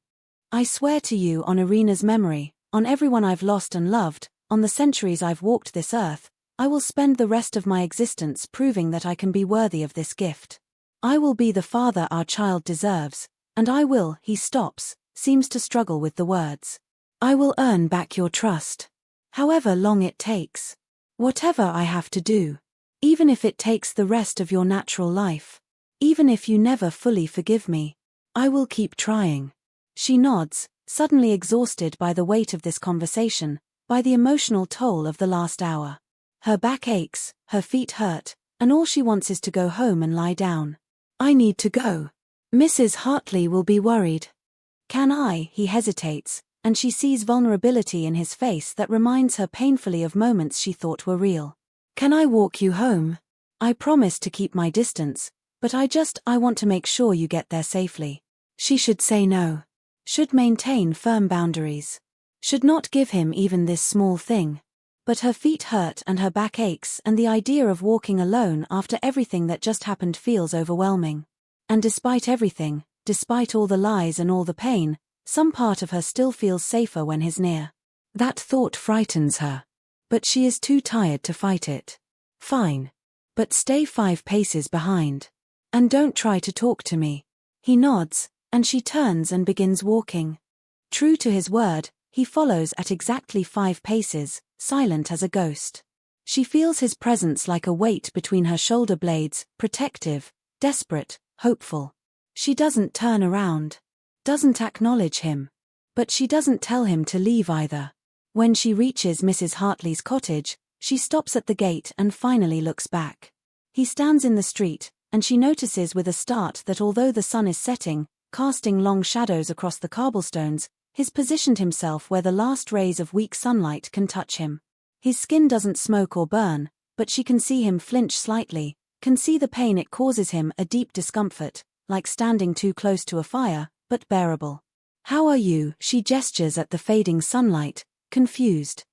I swear to you on Irina's memory, on everyone I've lost and loved, on the centuries I've walked this earth, I will spend the rest of my existence proving that I can be worthy of this gift. I will be the father our child deserves, and I will." He stops, seems to struggle with the words. "I will earn back your trust. However long it takes. Whatever I have to do. Even if it takes the rest of your natural life. Even if you never fully forgive me. I will keep trying." She nods, suddenly exhausted by the weight of this conversation, by the emotional toll of the last hour. Her back aches, her feet hurt, and all she wants is to go home and lie down. "I need to go. Mrs. Hartley will be worried." "Can I?" He hesitates, and she sees vulnerability in his face that reminds her painfully of moments she thought were real. "Can I walk you home? I promise to keep my distance, but I want to make sure you get there safely." She should say no. Should maintain firm boundaries. Should not give him even this small thing. But her feet hurt and her back aches, and the idea of walking alone after everything that just happened feels overwhelming. And despite everything, despite all the lies and all the pain, some part of her still feels safer when he's near. That thought frightens her. But she is too tired to fight it. Fine. But stay 5 paces behind. And don't try to talk to me. He nods, and she turns and begins walking. True to his word, he follows at exactly 5 paces, silent as a ghost. She feels his presence like a weight between her shoulder blades, protective, desperate, hopeful. She doesn't turn around. Doesn't acknowledge him. But she doesn't tell him to leave either. When she reaches Mrs. Hartley's cottage, she stops at the gate and finally looks back. He stands in the street, and she notices with a start that although the sun is setting, casting long shadows across the cobblestones, he's positioned himself where the last rays of weak sunlight can touch him. His skin doesn't smoke or burn, but she can see him flinch slightly, can see the pain it causes him, a deep discomfort, like standing too close to a fire, but bearable. "How are you?" She gestures at the fading sunlight, confused.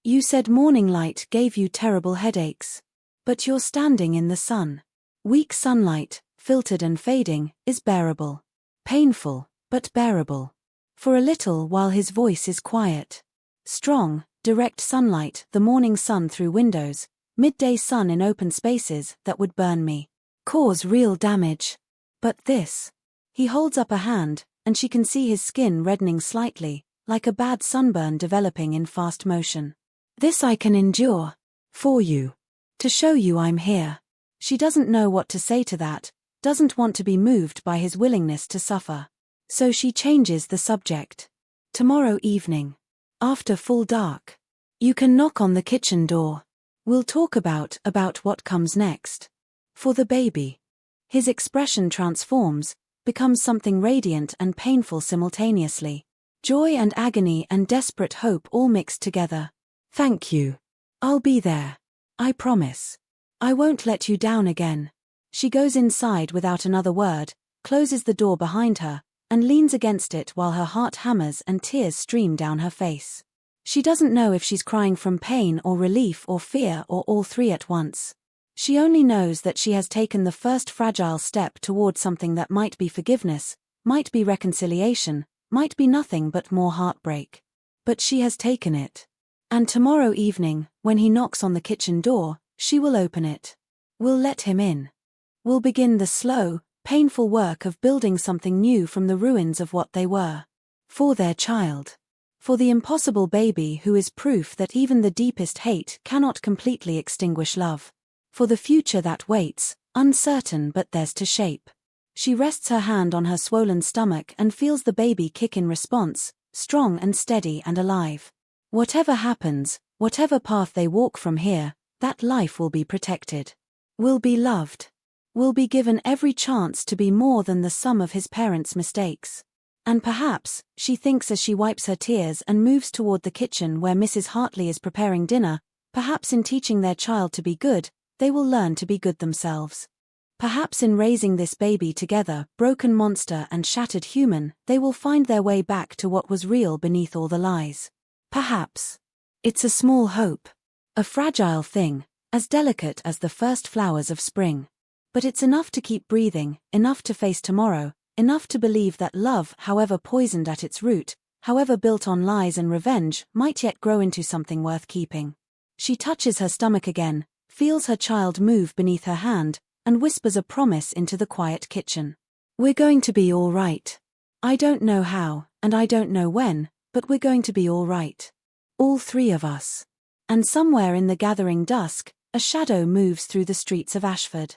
"You said morning light gave you terrible headaches. But you're standing in the sun." Weak sunlight, filtered and fading, is bearable. Painful, but bearable. For a little while his voice is quiet. Strong, direct sunlight, the morning sun through windows, midday sun in open spaces that would burn me. Cause real damage. But this. He holds up a hand, and she can see his skin reddening slightly, like a bad sunburn developing in fast motion. "This I can endure. For you. To show you I'm here." She doesn't know what to say to that, doesn't want to be moved by his willingness to suffer. So she changes the subject. "Tomorrow evening. After full dark. You can knock on the kitchen door. We'll talk about what comes next. For the baby." His expression transforms, becomes something radiant and painful simultaneously. Joy and agony and desperate hope all mixed together. "Thank you. I'll be there. I promise. I won't let you down again." She goes inside without another word, closes the door behind her, and leans against it while her heart hammers and tears stream down her face. She doesn't know if she's crying from pain or relief or fear or all three at once. She only knows that she has taken the first fragile step toward something that might be forgiveness, might be reconciliation, might be nothing but more heartbreak. But she has taken it. And tomorrow evening, when he knocks on the kitchen door, she will open it. Will let him in. Will begin the slow, painful work of building something new from the ruins of what they were. For their child. For the impossible baby who is proof that even the deepest hate cannot completely extinguish love. For the future that waits, uncertain but theirs to shape. She rests her hand on her swollen stomach and feels the baby kick in response, strong and steady and alive. Whatever happens, whatever path they walk from here, that life will be protected. Will be loved. Will be given every chance to be more than the sum of his parents' mistakes. And perhaps, she thinks as she wipes her tears and moves toward the kitchen where Mrs. Hartley is preparing dinner, perhaps in teaching their child to be good, they will learn to be good themselves. Perhaps in raising this baby together, broken monster and shattered human, they will find their way back to what was real beneath all the lies. Perhaps. It's a small hope. A fragile thing, as delicate as the first flowers of spring. But it's enough to keep breathing, enough to face tomorrow, enough to believe that love, however poisoned at its root, however built on lies and revenge, might yet grow into something worth keeping. She touches her stomach again, feels her child move beneath her hand, and whispers a promise into the quiet kitchen. "We're going to be all right. I don't know how, and I don't know when, but we're going to be all right. All three of us." And somewhere in the gathering dusk, a shadow moves through the streets of Ashford.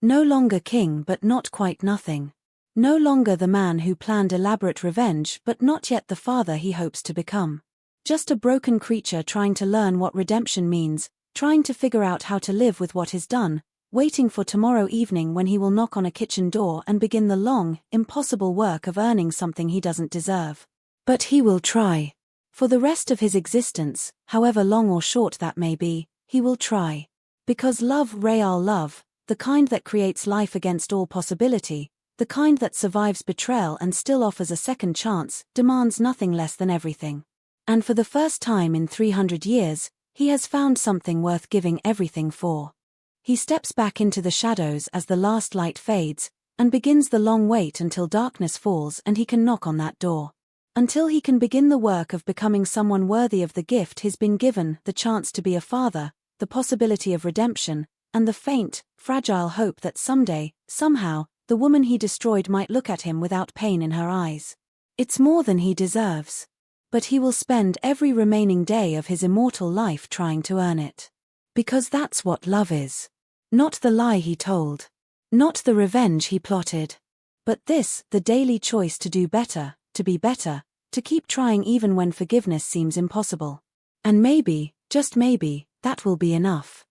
No longer king but not quite nothing. No longer the man who planned elaborate revenge but not yet the father he hopes to become. Just a broken creature trying to learn what redemption means, trying to figure out how to live with what is done, waiting for tomorrow evening when he will knock on a kitchen door and begin the long, impossible work of earning something he doesn't deserve. But he will try. For the rest of his existence, however long or short that may be, he will try. Because love, real love, the kind that creates life against all possibility, the kind that survives betrayal and still offers a second chance, demands nothing less than everything. And for the first time in 300 years, he has found something worth giving everything for. He steps back into the shadows as the last light fades, and begins the long wait until darkness falls and he can knock on that door. Until he can begin the work of becoming someone worthy of the gift he's been given, the chance to be a father, the possibility of redemption, and the faint, fragile hope that someday, somehow, the woman he destroyed might look at him without pain in her eyes. It's more than he deserves. But he will spend every remaining day of his immortal life trying to earn it. Because that's what love is. Not the lie he told. Not the revenge he plotted. But this, the daily choice to do better, to be better, to keep trying even when forgiveness seems impossible. And maybe, just maybe, that will be enough.